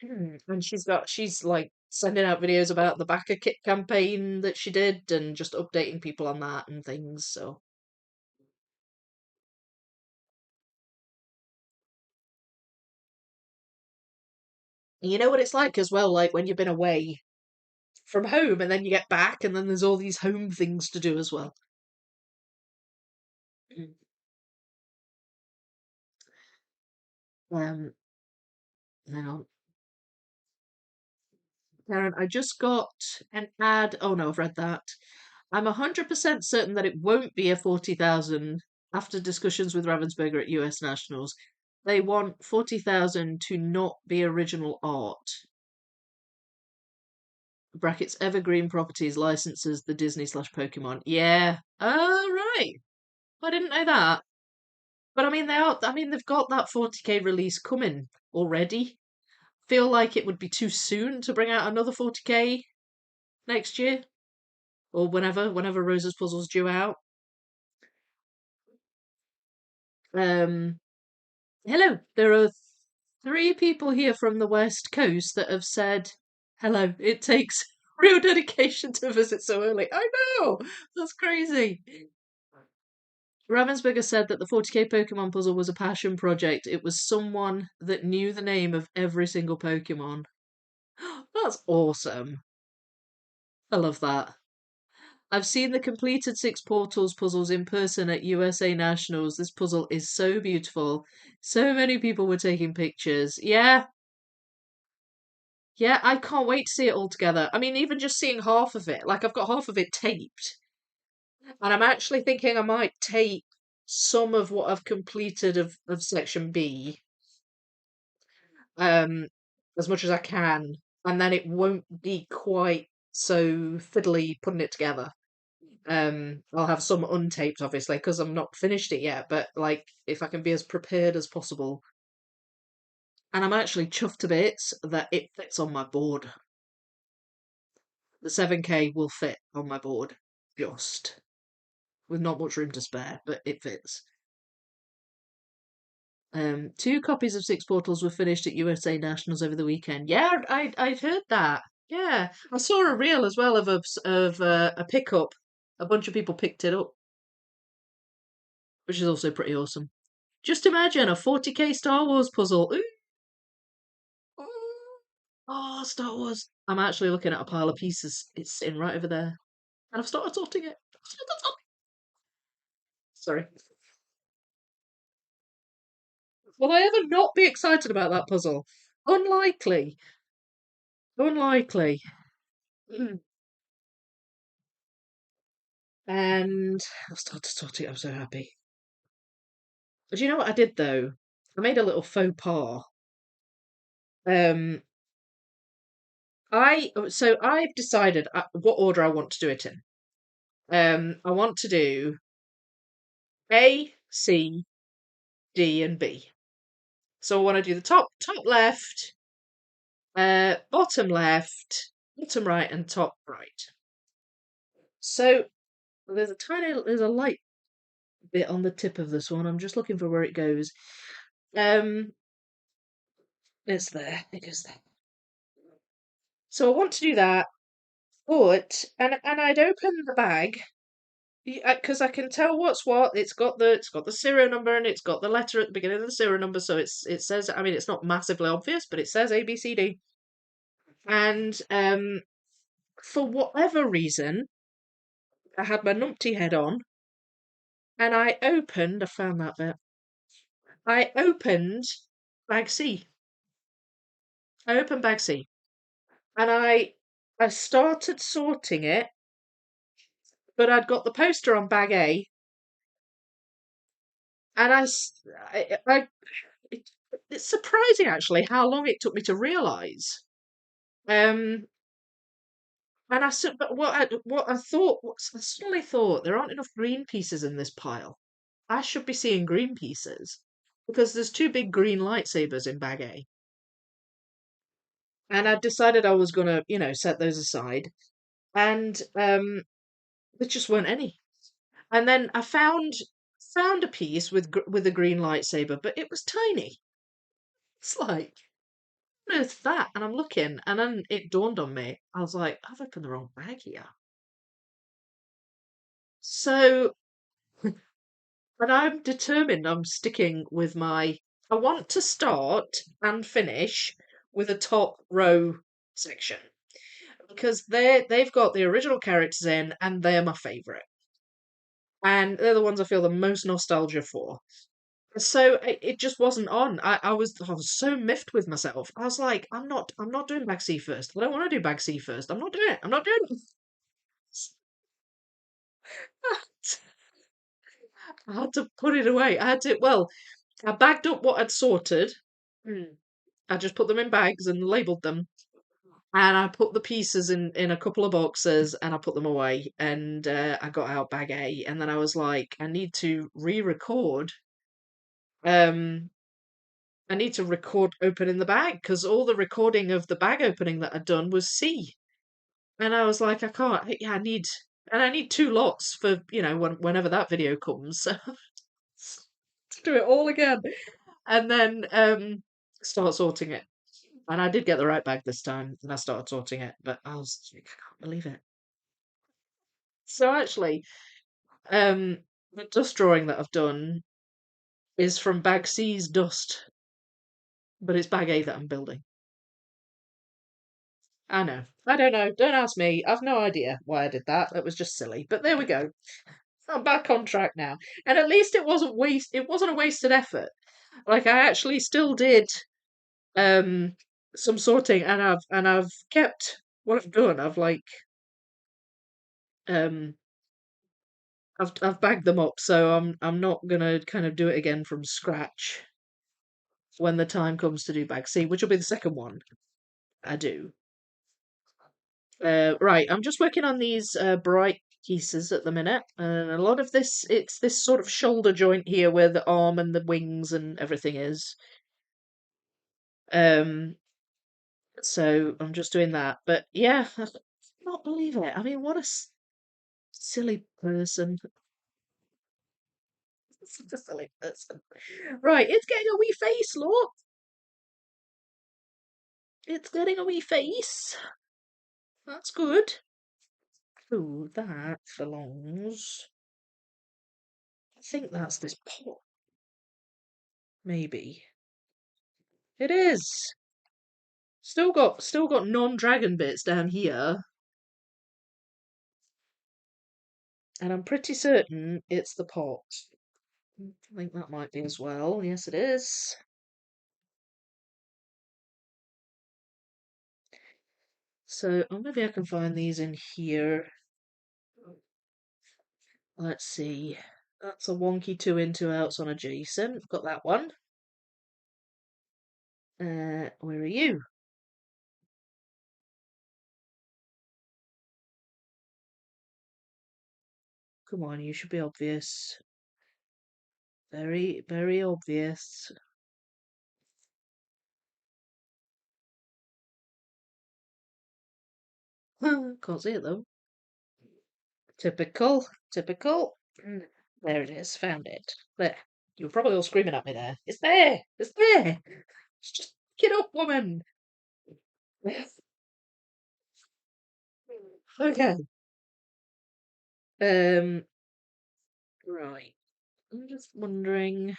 A: And she's like sending out videos about the Backer Kit campaign that she did and just updating people on that and things. So And you know what it's like as well, like when you've been away from home and then you get back and then there's all these home things to do as well. Mm. Um, hang on. Karen, I just got an ad. Oh no, I've read that. I'm 100% certain that it won't be a 40,000 after discussions with Ravensburger at US Nationals. They want 40,000 to not be original art. Brackets Evergreen Properties licenses the Disney slash Pokemon. Yeah. Oh, right. I didn't know that. But I mean, they've got that 40k release coming already. Feel like it would be too soon to bring out another 40k next year or whenever Rose's Puzzle's due out. Um, Hello, there are three people here from the West Coast that have said hello. It takes real dedication to visit so early. I know, that's crazy. Ravensburger said that the 40k Pokemon puzzle was a passion project. It was someone that knew the name of every single Pokemon. That's awesome. I love that. I've seen the completed Six Portals puzzles in person at USA Nationals. This puzzle is so beautiful. So many people were taking pictures. Yeah, yeah, I can't wait to see it all together. I mean, even just seeing half of it, like I've got half of it taped, and I'm actually thinking I might tape some of what I've completed of section B, um, as much as I can, and then it won't be quite so fiddly putting it together. I'll have some untaped, obviously, because I'm not finished it yet, but like if I can be as prepared as possible. And I'm actually chuffed to bits that it fits on my board. The 7K will fit on my board, just with not much room to spare, but it fits. Two copies of Six Portals were finished at USA Nationals over the weekend. Yeah, I'd heard that. Yeah, I saw a reel as well of a pickup. A bunch of people picked it up, which is also pretty awesome. Just imagine a 40k Star Wars puzzle. Ooh, oh, Star Wars. I'm actually looking at a pile of pieces. It's sitting right over there. And I've started sorting it. Sorry. Will I ever not be excited about that puzzle? Unlikely. Unlikely. Mm. And I've started sorting it. I'm so happy. But you know what I did though? I made a little faux pas. Um, I've decided what order I want to do it in. I want to do A, C, D, and B. So I want to do the top left, bottom right, and top right. So there's a light bit on the tip of this one. I'm just looking for where it goes. Um, it's there. It goes there. So I want to do that, but and I'd open the bag because I can tell what's what. It's got the serial number and it's got the letter at the beginning of the serial number, so it says. I mean, it's not massively obvious, but it says ABCD. And for whatever reason, I had my numpty head on, and I opened. I found that bit. I opened bag C. I opened bag C, and I started sorting it, but I'd got the poster on bag A, and it, it's surprising actually how long it took me to realise. Um, and I said, but I suddenly thought there aren't enough green pieces in this pile. I should be seeing green pieces because there's two big green lightsabers in bag A, and I decided I was gonna, set those aside, and there just weren't any. And then I found a piece with a green lightsaber, but it was tiny. It's like, what on earth's that? And I'm looking, and then it dawned on me. I was like, I've opened the wrong bag here. So, and I'm determined I'm sticking with my. I want to start and finish with a top row section because they've got the original characters in, and they're my favourite, and they're the ones I feel the most nostalgia for. So it just wasn't on. I was so miffed with myself. I was like, I'm not doing Bag C first. I don't want to do Bag C first. I'm not doing it. I'm not doing it. I had to put it away. I had to. Well, I bagged up what I'd sorted. Mm. I just put them in bags and labelled them, and I put the pieces in a couple of boxes, and I put them away. And I got out bag A, and then I was like, I need to re-record. Um, I need to record opening the bag because all the recording of the bag opening that I'd done was C. And I was like, I can't. Yeah, I need two lots for whenever that video comes. So to do it all again, and then start sorting it. And I did get the right bag this time, and I started sorting it. But I was like, I can't believe it. So actually, the dust drawing that I've done is from bag C's dust, but it's bag A that I'm building. I know. I don't know. Don't ask me. I've no idea why I did that. It was just silly. But there we go. I'm back on track now. And at least it wasn't a wasted effort. Like I actually still did um some sorting, and I've kept what I've done. Um I've bagged them up, so I'm not gonna kind of do it again from scratch when the time comes to do bag C, which will be the second one I do. Right, I'm just working on these bright pieces at the minute, and a lot of it's this sort of shoulder joint here where the arm and the wings and everything is. Um, so I'm just doing that. But yeah, I cannot believe it. I mean, what a silly person. Such a silly person. Right, it's getting a wee face, look. It's getting a wee face. That's good. Oh, that belongs. I think that's this pot. Maybe. It is. Still got non-dragon bits down here, and I'm pretty certain it's the pot. I think that might be as well. Yes, it is. So maybe I can find these in here. Let's see. That's a wonky 2 in 2 outs on adjacent. Got that one. Where are you? Come on, you should be obvious. Very, very obvious. Can't see it though. Typical, typical. There it is, found it. There. You were probably all screaming at me there. It's there! It's there! Just get up, woman! Okay. Um, right. I'm just wondering.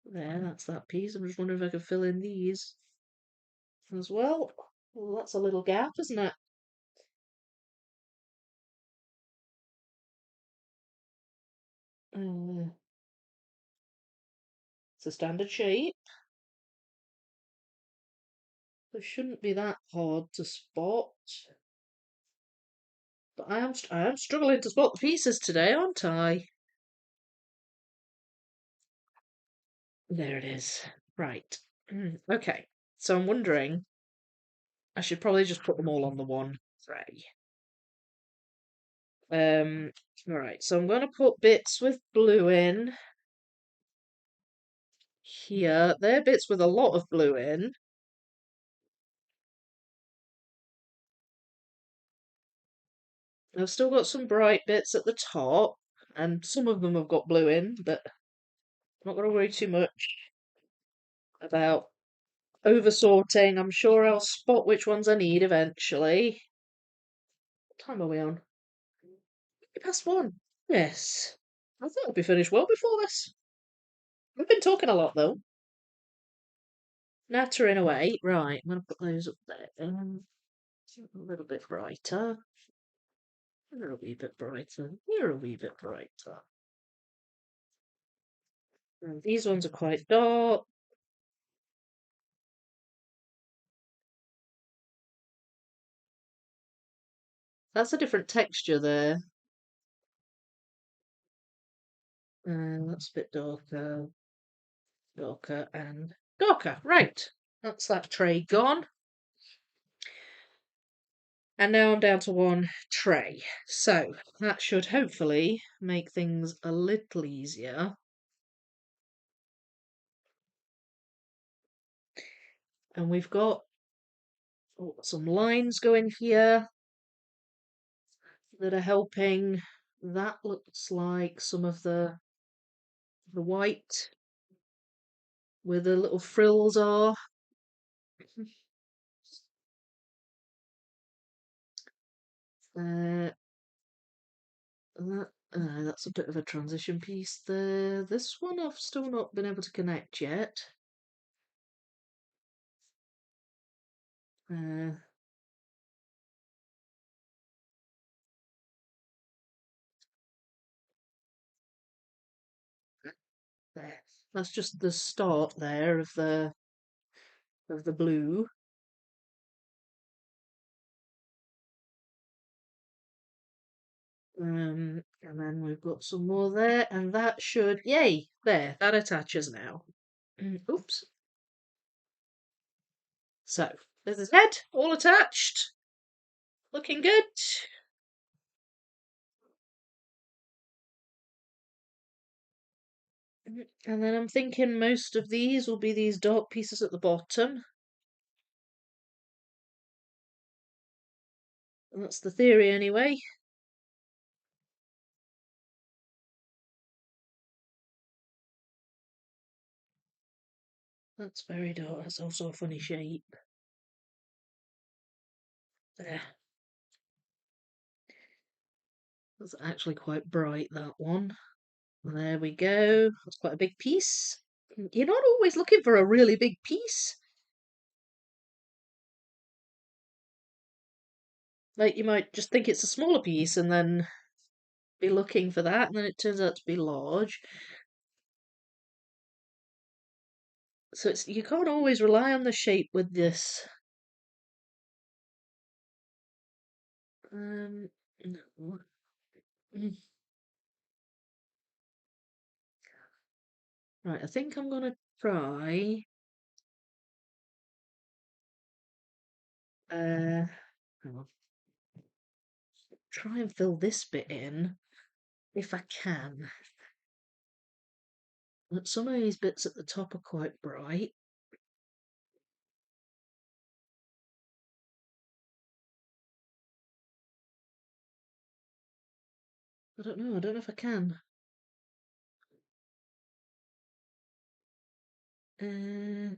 A: There, that's that piece. I'm just wondering if I can fill in these as well. Well, that's a little gap, isn't it? Uh, it's a standard shape. So it shouldn't be that hard to spot. But I am struggling to spot the pieces today, aren't I? There it is. Right. Okay. So I'm wondering, I should probably just put them all on the one tray. All right. So I'm going to put bits with blue in here. They're bits with a lot of blue in. I've still got some bright bits at the top, and some of them have got blue in, but I'm not going to worry too much about over sorting. I'm sure I'll spot which ones I need eventually. What time are we on? Past one. Yes. I thought I'd be finished well before this. We've been talking a lot though. nattering away. Right, I'm going to put those up there. A little bit brighter. Here a wee bit brighter. Here a wee bit brighter. And these ones are quite dark. That's a different texture there. And that's a bit darker, darker, and darker. Right, that's that tray gone. And now I'm down to one tray. So that should hopefully make things a little easier. And we've got some lines going here that are helping. That looks like some of the white where the little frills are. Uh, that's a bit of a transition piece there. This one I've still not been able to connect yet. Uh, there. That's just the start there of the blue. And then we've got some more there, and that should, yay, there, that attaches now. Oops. So, there's his head, all attached. Looking good. And then I'm thinking most of these will be these dark pieces at the bottom. That's the theory anyway. That's very dark. That's also a funny shape. There. That's actually quite bright, that one. There we go. That's quite a big piece. You're not always looking for a really big piece. Like, you might just think it's a smaller piece and then be looking for that, and then it turns out to be large. So it's you can't always rely on the shape with this. No. Mm. Right, I think I'm gonna try. Hang on. Try and fill this bit in if I can. Some of these bits at the top are quite bright. I don't know. I don't know if I can. Uh,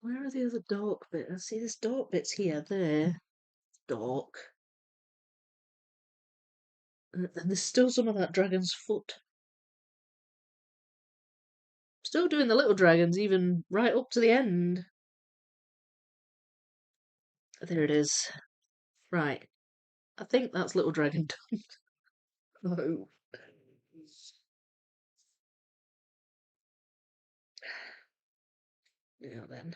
A: where are the other dark bits? I see this dark bits here. There, dark. And there's still some of that dragon's foot. Still doing the little dragons, even right up to the end. There it is. Right. I think that's little dragon done. Oh. Now then.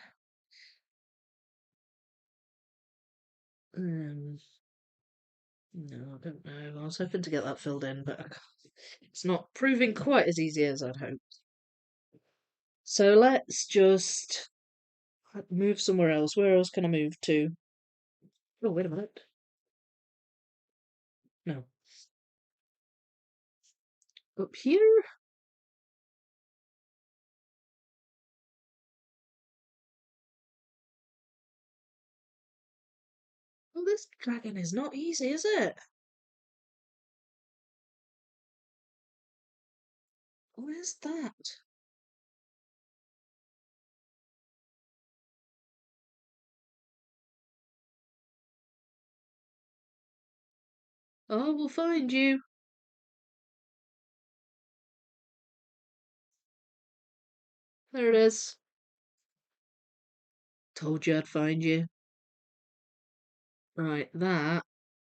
A: Um, no, I don't know. I was hoping to get that filled in, but it's not proving quite as easy as I'd hoped. So let's just move somewhere else. Where else can I move to? Oh, wait a minute. No. Up here? Well, this dragon is not easy, is it? What is that? I will find you. There it is. Told you I'd find you. Right, that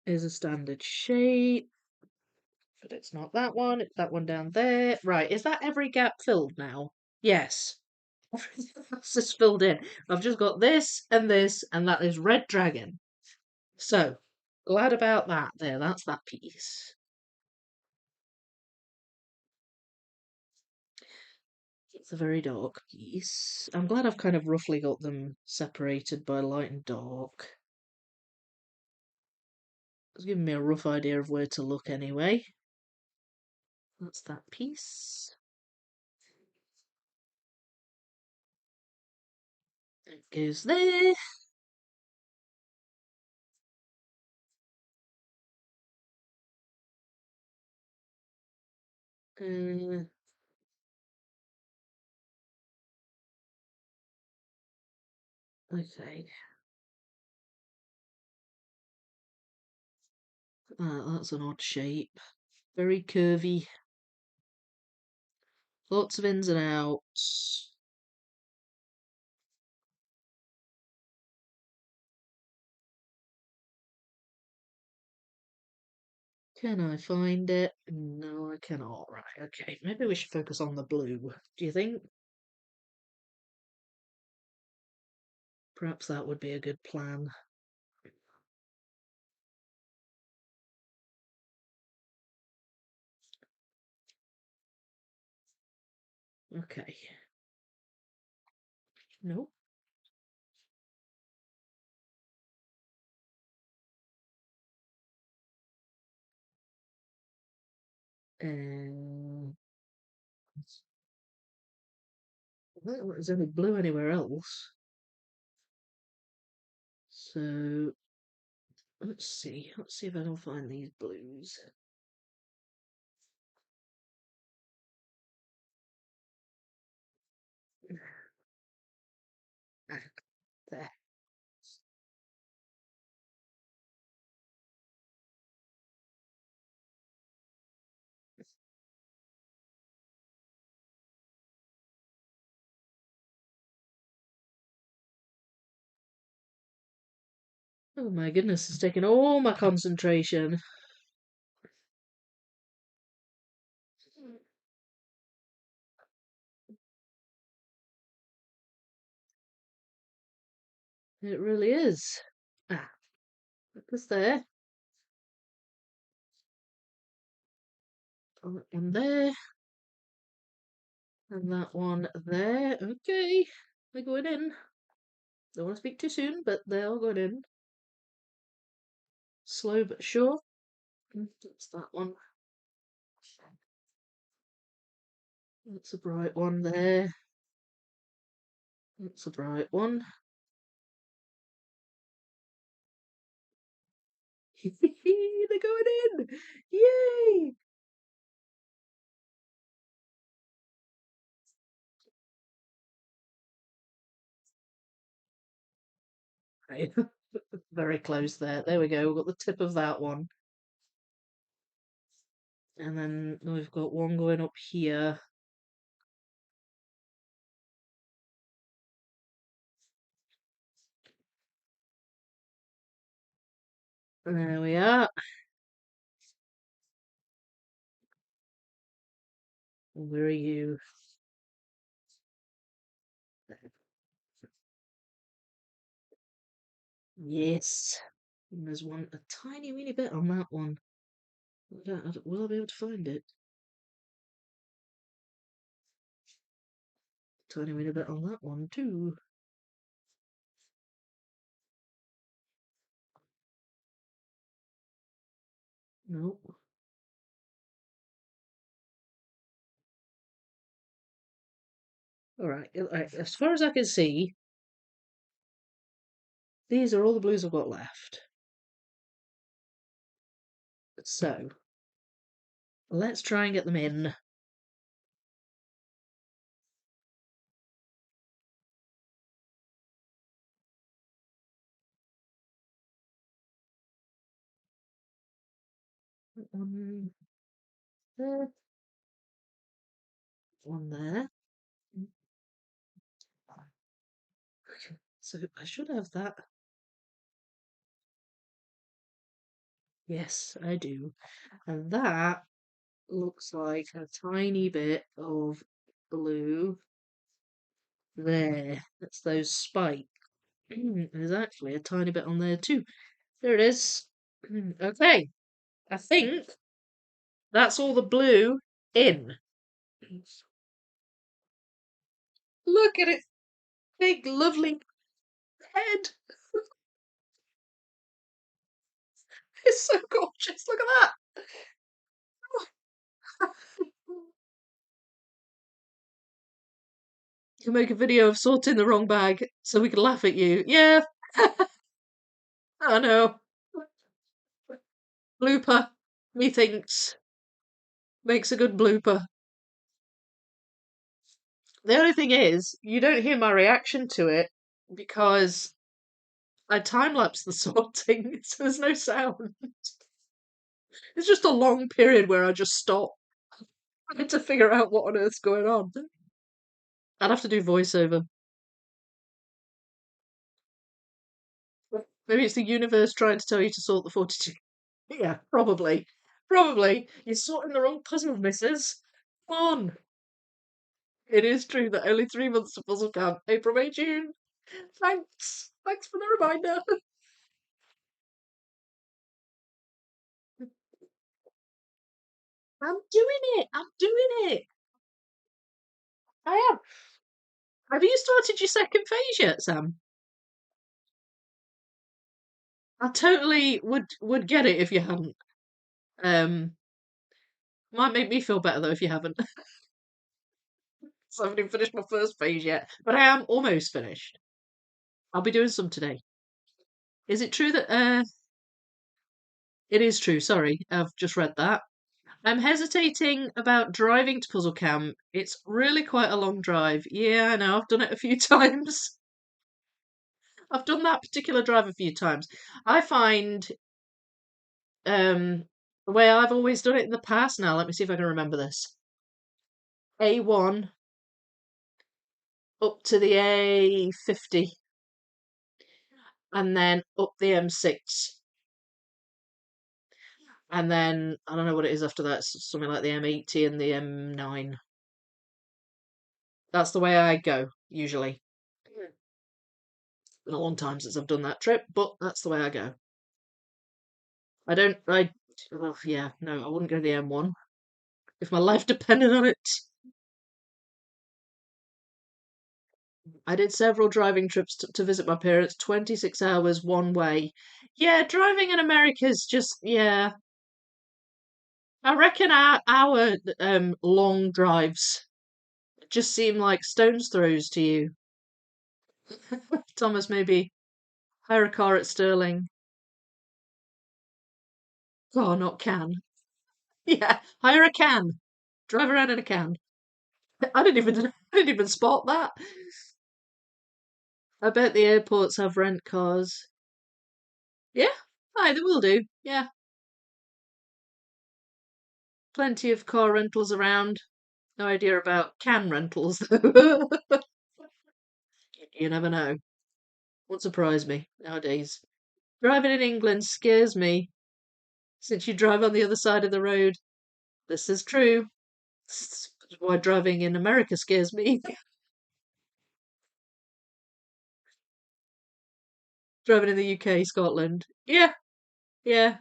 A: is a standard shape. But it's not that one, it's that one down there. Right, is that every gap filled now? Yes. Everything else is filled in. I've just got this, and that is Red Dragon. So, glad about that there, that's that piece. It's a very dark piece. I'm glad I've kind of roughly got them separated by light and dark. It's giving me a rough idea of where to look anyway. That's that piece. It goes there. Uh, okay. That's an odd shape. Very curvy. Lots of ins and outs. Can I find it? No, I cannot. Right, okay. Maybe we should focus on the blue. Do you think? Perhaps that would be a good plan. Okay. Nope. Um, I don't think there's any blue anywhere else. So let's see. Let's see if I can find these blues. Ah, there. Oh my goodness, it's taken all my concentration. It really is. Ah, look what's there. Oh, that one there. And that one there. Okay, they're going in. Don't want to speak too soon, but they're all going in. Slow but sure. That's that one. That's a bright one there. That's a bright one. They're going in! Yay! Right. Very close there. There we go. We've got the tip of that one. And then we've got one going up here. There we are. Where are you? Yes. And there's one, a tiny weeny bit on that one. Will I be able to find it? Tiny weeny bit on that one too. Nope. Alright, as far as I can see, these are all the blues I've got left. So, let's try and get them in. One there, one there. So I should have that. Yes, I do. And that looks like a tiny bit of blue there. That's those spikes. There's actually a tiny bit on there too. There it is. Okay, I think that's all the blue in. Look at its big, lovely head. It's so gorgeous. Look at that. You can make a video of sorting the wrong bag so we can laugh at you. Yeah, I know. Blooper, methinks, makes a good blooper. The only thing is, you don't hear my reaction to it because I time-lapse the sorting, so there's no sound. It's just a long period where I just stop trying to figure out what on earth's going on. I'd have to do voiceover. Maybe it's the universe trying to tell you to sort the 42. Yeah, probably. Probably. You're sorting the wrong puzzle, missus. Come on. It is true that only 3 months to puzzle camp. April, May, June. Thanks. Thanks for the reminder. I'm doing it. I'm doing it. I am. Have you started your second phase yet, Sam? I totally would get it if you hadn't. Um, might make me feel better though if you haven't. So I haven't even finished my first phase yet, but I am almost finished. I'll be doing some today. Is it true that it is true, sorry, I've just read that. I'm hesitating about driving to Puzzle Camp. It's really quite a long drive. Yeah, I know, I've done it a few times. I've done that particular drive a few times. I find the way I've always done it in the past now, let me see if I can remember this. A1 up to the A50 and then up the M6. And then I don't know what it is after that, it's something like the M80 and the M9. That's the way I go, usually. It's been a long time since I've done that trip, but that's the way I go. Well, yeah, no, I wouldn't go the M1 if my life depended on it. I did several driving trips to visit my parents, 26 hours one way. Yeah, driving in America is just, yeah. I reckon our long drives just seem like stone's throws to you. Thomas, maybe hire a car at Sterling. Oh, not can. Yeah, hire a can. Drive around in a can. I didn't even spot that. I bet the airports have rent cars. Yeah, aye, they will do. Yeah, plenty of car rentals around. No idea about can rentals though. You never know. Won't surprise me nowadays. Driving in England scares me since you drive on the other side of the road. This is true. This is why driving in America scares me. Driving in the UK, Scotland. Yeah, yeah.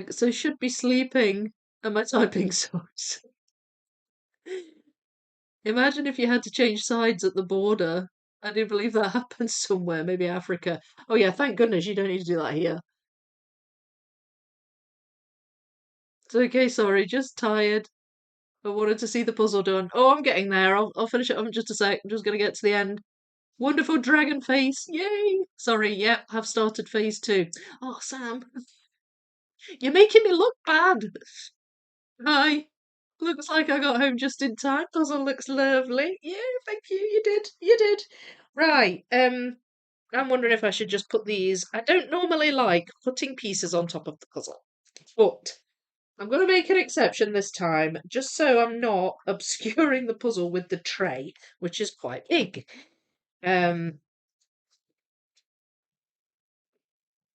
A: So should be sleeping. Am I typing songs? Imagine if you had to change sides at the border. I do believe that happens somewhere, maybe Africa. Oh yeah, thank goodness you don't need to do that here. It's okay, sorry, just tired. I wanted to see the puzzle done. Oh, I'm getting there. I'll finish it up in just a sec. I'm just gonna get to the end. Wonderful dragon face. Yay! Sorry, yep, have started phase two. Oh, Sam, you're making me look bad. Hi. Looks like I got home just in time. Puzzle looks lovely. Yeah, thank you. You did. You did. Right. I'm wondering if I should just put these. I don't normally like putting pieces on top of the puzzle, but I'm going to make an exception this time, just so I'm not obscuring the puzzle with the tray, which is quite big. Um,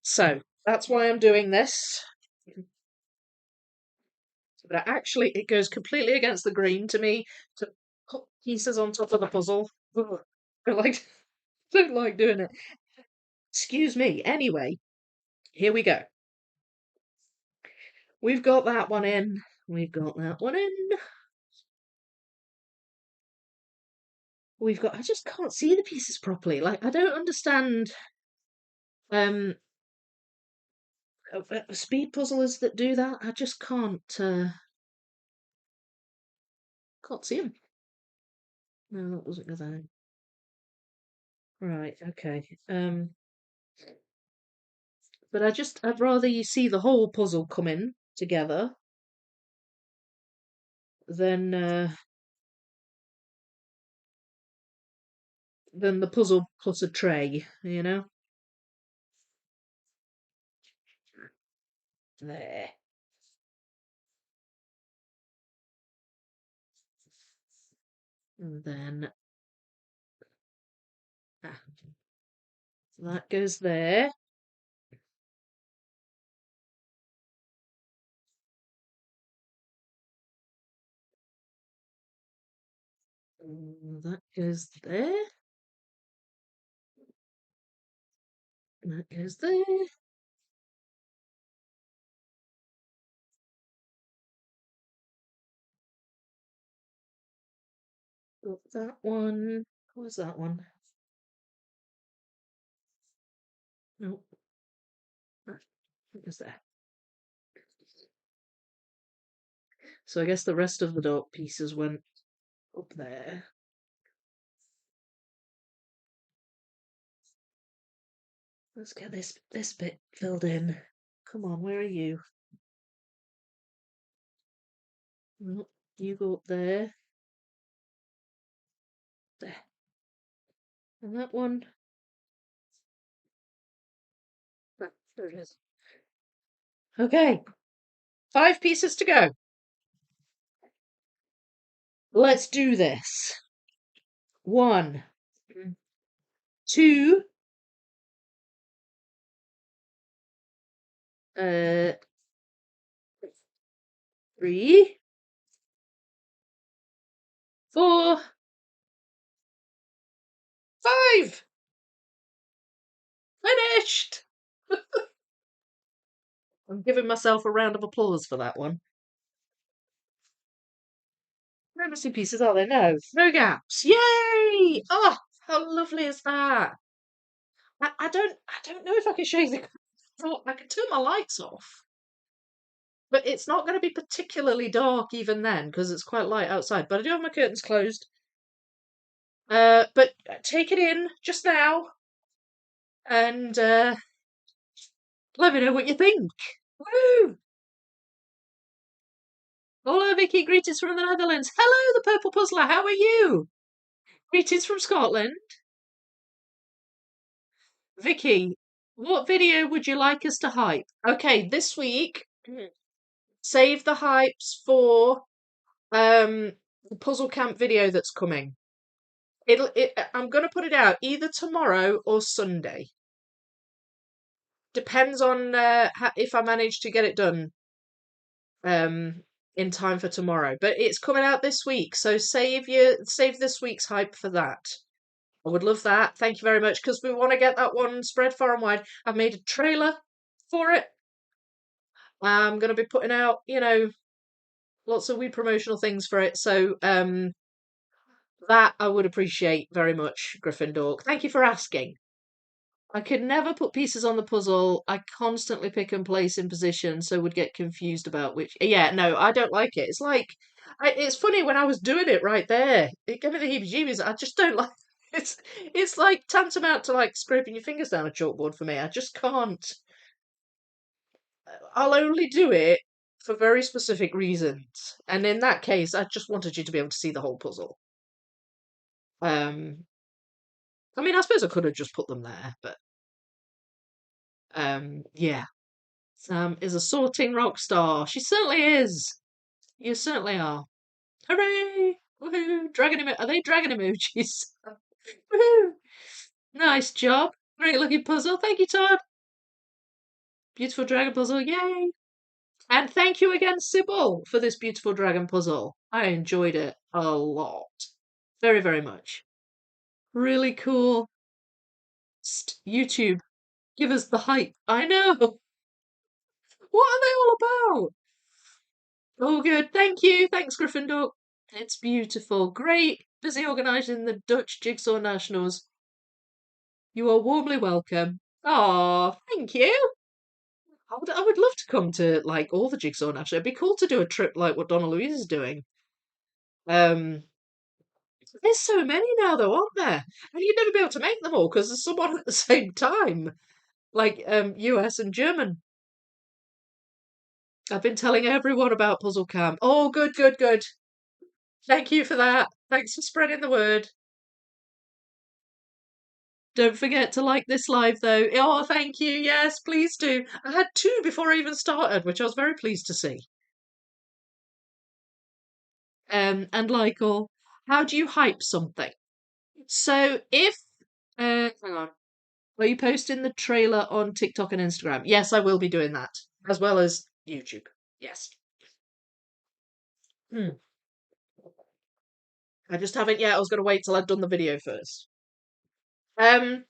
A: so that's why I'm doing this. But actually, it goes completely against the grain to me to put pieces on top of the puzzle. Ugh. I like, don't like doing it. Excuse me. Anyway, here we go. We've got that one in. We've got that one in. We've got. I just can't see the pieces properly. Like, I don't understand. Um, speed puzzlers that do that. I just can't see them. No, that wasn't good. Right. Okay. But I'd rather you see the whole puzzle come in together than the puzzle plus a tray, you know? There. And then ah, that goes there. That goes there. That goes there. Got that one. What was that one? No, that goes there. So I guess the rest of the dark pieces went up there. Let's get this bit filled in. Come on, where are you? No, you go up there. There. And that one. There it is. Okay, 5 pieces to go. Let's do this. 1, 2, 3, 4, 5. Finished. I'm giving myself a round of applause for that one. No missing pieces, are there? No. No gaps. Yay! Oh, how lovely is that? I don't know if I can show you the. I can turn my lights off, but it's not going to be particularly dark even then because it's quite light outside. But I do have my curtains closed. But take it in just now and let me know what you think. Woo! Hola, Vicky. Greetings from the Netherlands. Hello, the Purple Puzzler. How are you? Greetings from Scotland. Vicky, what video would you like us to hype? Okay, this week, save the hypes for the puzzle camp video that's coming. I'm going to put it out either tomorrow or Sunday. Depends on if I manage to get it done in time for tomorrow. But it's coming out this week, so save this week's hype for that. I would love that. Thank you very much because we want to get that one spread far and wide. I've made a trailer for it. I'm going to be putting out, lots of wee promotional things for it. So that I would appreciate very much, Gryffindor. Thank you for asking. I could never put pieces on the puzzle. I constantly pick and place in position, so would get confused about which. Yeah, no, I don't like it. It's like, it's funny when I was doing it right there. It gave me the heebie-jeebies. I just don't like. It's like tantamount to like scraping your fingers down a chalkboard for me. I just can't. I'll only do it for very specific reasons, and in that case, I just wanted you to be able to see the whole puzzle. I mean, I suppose I could have just put them there, but yeah. Sam is a sorting rock star. She certainly is. You certainly are. Hooray! Woohoo! Dragon emo Are they dragon emojis? Woohoo! Nice job. Great looking puzzle. Thank you, Todd. Beautiful dragon puzzle. Yay! And thank you again, Sybil, for this beautiful dragon puzzle. I enjoyed it a lot. Very, very much. Really cool. YouTube, give us the hype. I know. What are they all about? Oh, good. Thank you. Thanks, Gryffindor. It's beautiful. Great. Busy organising the Dutch Jigsaw Nationals. You are warmly welcome. Oh, thank you. I would love to come to like all the Jigsaw Nationals. It'd be cool to do a trip like what Donna Louise is doing. Um, there's so many now, though, aren't there? And you'd never be able to make them all because there's someone at the same time, like US and German. I've been telling everyone about Puzzle Camp. Oh, good, good, good. Thank you for that. Thanks for spreading the word. Don't forget to like this live, though. Oh, thank you. Yes, please do. I had two before I even started, which I was very pleased to see. And like all, how do you hype something? So if, hang on, are you posting the trailer on TikTok and Instagram? Yes, I will be doing that, as well as YouTube. Yes. Hmm. I just haven't yet. I was going to wait till I'd done the video first. Um,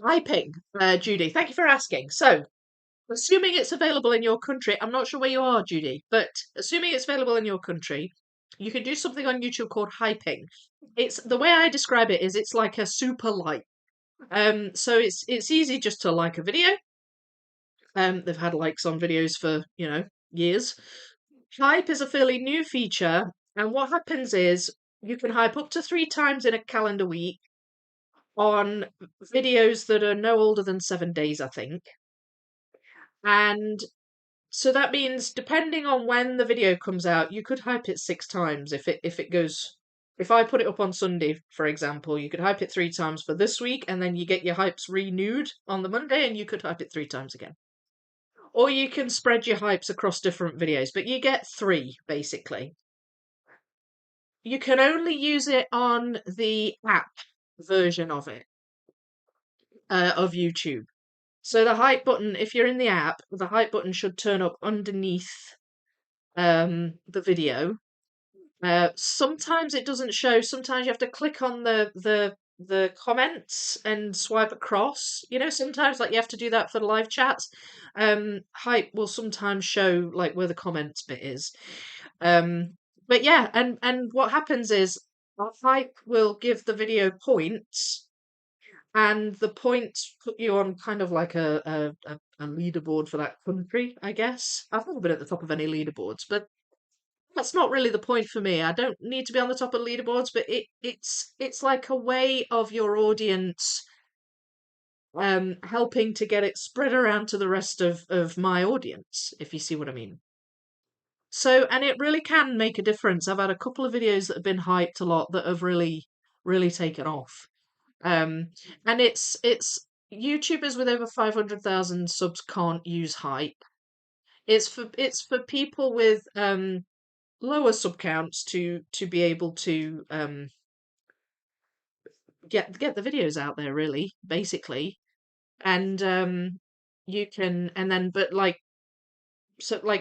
A: Hyping, Judy. Thank you for asking. So, assuming it's available in your country, I'm not sure where you are, Judy, but assuming it's available in your country, you can do something on YouTube called hyping. It's the way I describe it is it's like a super like. So it's easy just to like a video. They've had likes on videos for, years. Hype is a fairly new feature, and what happens is you can hype up to 3 times in a calendar week on videos that are no older than 7 days, I think. And so that means depending on when the video comes out, you could hype it 6 times if it goes. If I put it up on Sunday, for example, you could hype it 3 times for this week, and then you get your hypes renewed on the Monday, and you could hype it 3 times again. Or you can spread your hypes across different videos, but you get three basically. You can only use it on the app version of it, of YouTube. So the hype button, if you're in the app, the hype button should turn up underneath the video. Sometimes it doesn't show. Sometimes you have to click on the comments and swipe across. Sometimes like you have to do that for the live chats. Hype will sometimes show like where the comments bit is. But yeah, and what happens is hype will give the video points, and the points put you on kind of like a leaderboard for that country, I guess. I've never been at the top of any leaderboards, but that's not really the point for me. I don't need to be on the top of leaderboards, but it's like a way of your audience helping to get it spread around to the rest of my audience, if you see what I mean. So, and it really can make a difference. I've had a couple of videos that have been hyped a lot that have really, really taken off. And it's YouTubers with over 500,000 subs can't use hype. It's for people with lower sub counts to be able to get the videos out there, really, basically. And you can, and then but like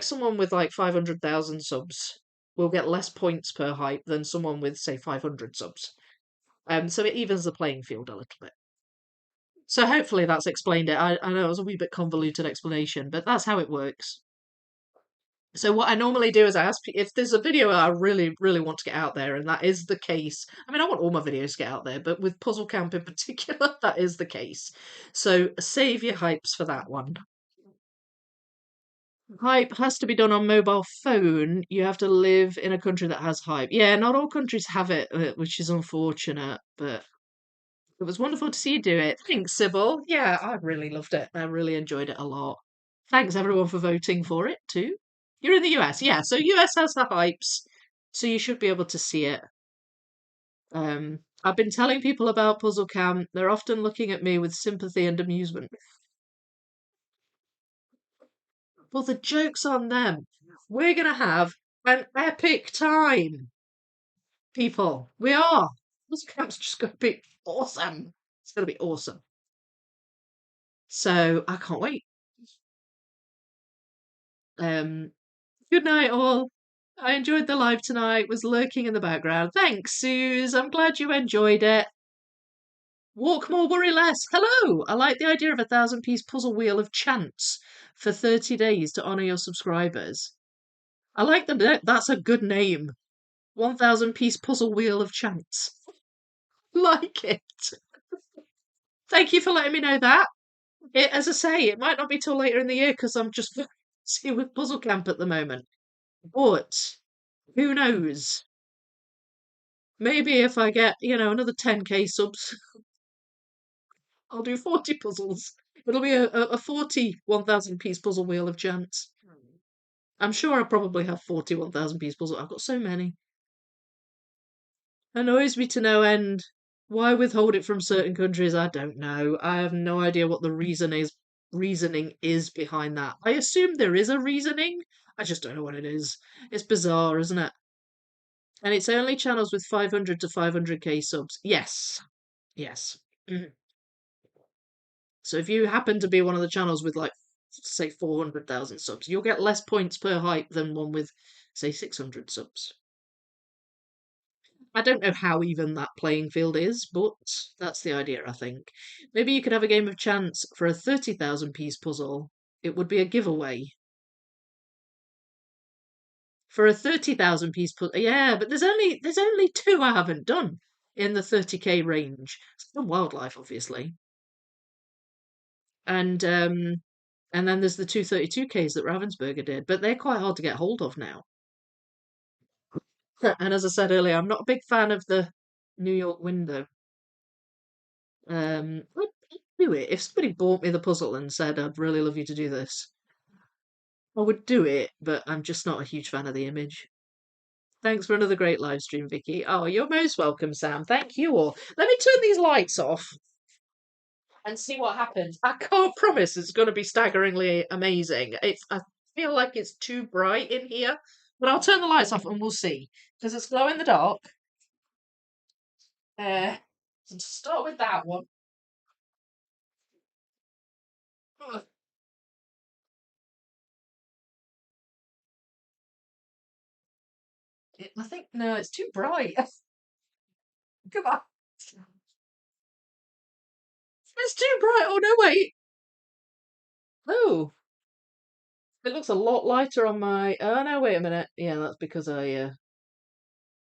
A: someone with like 500,000 subs will get less points per hype than someone with say 500 subs. So it evens the playing field a little bit. So hopefully that's explained it. I know it was a wee bit convoluted explanation, but that's how it works. So what I normally do is I ask if there's a video I really, really want to get out there, and that is the case. I mean, I want all my videos to get out there, but with Puzzle Camp in particular, that is the case. So save your hypes for that one. Hype has to be done on mobile phone. You have to live in a country that has hype. Yeah, not all countries have it, which is unfortunate, but it was wonderful to see you do it. Thanks, Sybil. Yeah, I really loved it. I really enjoyed it a lot. Thanks everyone for voting for it too. You're in the US, yeah. So US has the hypes, so you should be able to see it. I've been telling people about Puzzle Camp. They're often looking at me with sympathy and amusement. Well, the joke's on them. We're gonna have an epic time, people. We are. Puzzle Camp's just gonna be awesome. It's going to be awesome. So I can't wait. Um, Good night, all. I enjoyed the live tonight, was lurking in the background. Thanks, Suze. I'm glad you enjoyed it. Walk more, worry less. Hello! I like the idea of a 1,000-piece puzzle wheel of chance for 30 days to honour your subscribers. I like that's a good name. 1,000-piece puzzle wheel of chance. Like it. Thank you for letting me know that. As I say, it might not be till later in the year because I'm just busy with Puzzle Camp at the moment. But who knows? Maybe if I get, another 10k subs, I'll do 40 puzzles. It'll be a 40 1,000-piece puzzle wheel of chance. I'm sure I probably have 40 1,000-piece puzzles. I've got so many. Annoys me to no end. Why withhold it from certain countries? I don't know. I have no idea what the reasoning is behind that. I assume there is a reasoning. I just don't know what it is. It's bizarre, isn't it? And it's only channels with 500 to 500k subs. Yes. Yes. Mhm. So if you happen to be one of the channels with, like, say 400,000 subs, you'll get less points per hype than one with, say, 600 subs. I don't know how even that playing field is, but that's the idea, I think. Maybe you could have a game of chance for a 30,000-piece puzzle. It would be a giveaway. For a 30,000-piece puzzle, yeah, but there's only two I haven't done in the 30k range. Some wildlife, obviously, and then there's the 232ks that Ravensburger did, but they're quite hard to get hold of now. And as I said earlier, I'm not a big fan of the New York window. I'd do it. If somebody bought me the puzzle and said, I'd really love you to do this, I would do it, but I'm just not a huge fan of the image. Thanks for another great live stream, Vicky. Oh, you're most welcome, Sam. Thank you all. Let me turn these lights off and see what happens. I can't promise it's going to be staggeringly amazing. I feel like it's too bright in here, but I'll turn the lights off and we'll see. Because it's glow in the dark. So to start with that one. Ugh. I think, no, it's too bright. Come on. It's too bright. Oh, no, wait. Oh, it looks a lot lighter on my. Oh, no, wait a minute. Yeah, that's because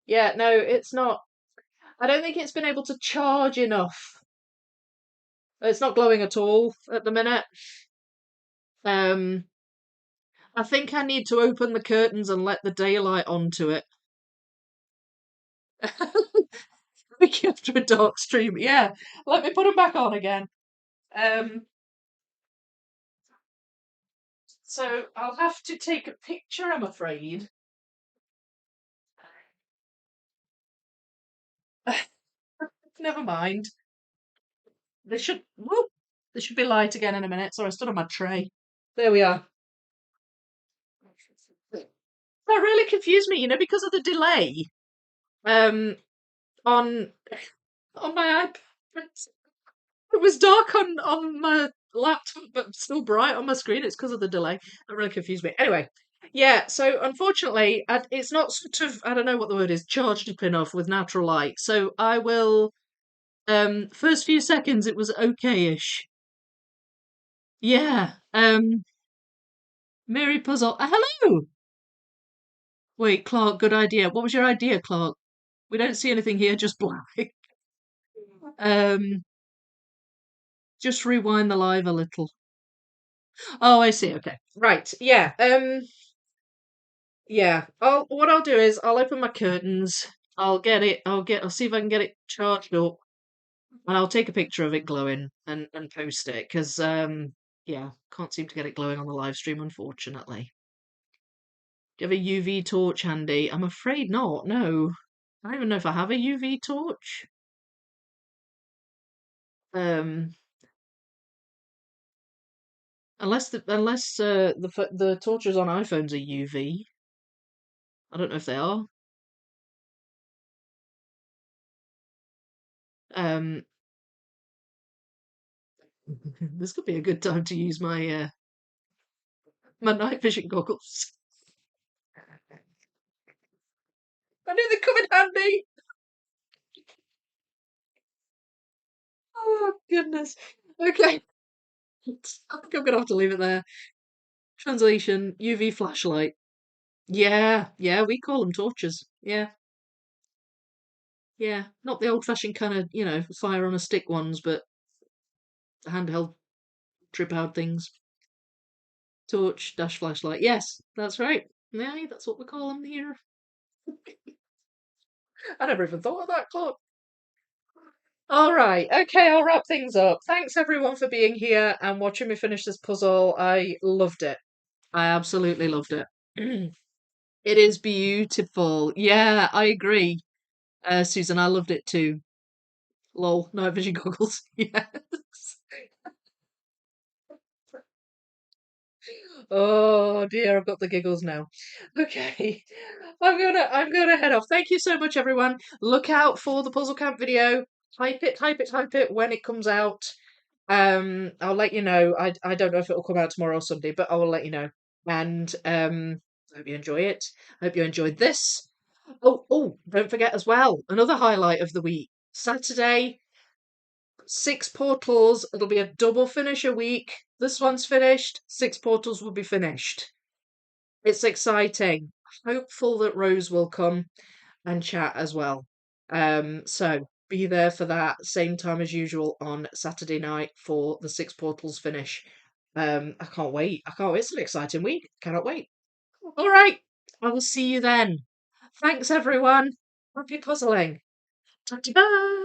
A: Yeah, no, it's not. I don't think it's been able to charge enough. It's not glowing at all at the minute. Um, I think I need to open the curtains and let the daylight onto it. Week after a dark stream. Yeah, let me put them back on again. Um, so I'll have to take a picture, I'm afraid. Never mind. They should. Whoop, they should be light again in a minute. Sorry, I stood on my tray. There we are. That really confused me, because of the delay. Um, on my iPad. It was dark on my laptop, but still bright on my screen. It's because of the delay. That really confused me. Anyway, yeah. So unfortunately, it's not sort of, I don't know what the word is, charged up enough with natural light. So I will. First few seconds, it was okay-ish. Yeah. Mary Puzzle. Hello. Wait, Clark. Good idea. What was your idea, Clark? We don't see anything here, just black. um, just rewind the live a little. Oh, I see. Okay. Right. Yeah. Yeah. What I'll do is I'll open my curtains. I'll see if I can get it charged up, and I'll take a picture of it glowing and post it because yeah, can't seem to get it glowing on the live stream, unfortunately. Do you have a UV torch handy? I'm afraid not. No. I don't even know if I have a UV torch. Um, unless the torches on iPhones are UV. I don't know if they are. This could be a good time to use my night vision goggles. I knew they'd come in handy. Oh goodness. Okay. I think I'm gonna have to leave it there. Translation: UV flashlight. Yeah, yeah, we call them torches. Yeah, yeah. Not the old-fashioned kind of, fire on a stick ones, but the handheld trip-out things. Torch dash flashlight. Yes, that's right. Yeah, that's what we call them here. I never even thought of that, Clark. All right, okay, I'll wrap things up. Thanks everyone for being here and watching me finish this puzzle. I loved it. I absolutely loved it. It is beautiful. Yeah, I agree. Susan, I loved it too. Lol, night vision goggles. Yes. Oh dear, I've got the giggles now. Okay. I'm gonna head off. Thank you so much, everyone. Look out for the puzzle camp video. Type it when it comes out. I'll let you know. I don't know if it'll come out tomorrow or Sunday, but I will let you know. And I hope you enjoy it. I hope you enjoyed this. Oh, don't forget as well, another highlight of the week. Saturday, 6 portals. It'll be a double finish a week. This one's finished. 6 portals will be finished. It's exciting. Hopeful that Rose will come and chat as well. So be there for that same time as usual on Saturday night for the 6 portals finish. I can't wait. I can't wait. It's an exciting week. Cannot wait. All right. I will see you then. Thanks, everyone. Happy puzzling. Bye.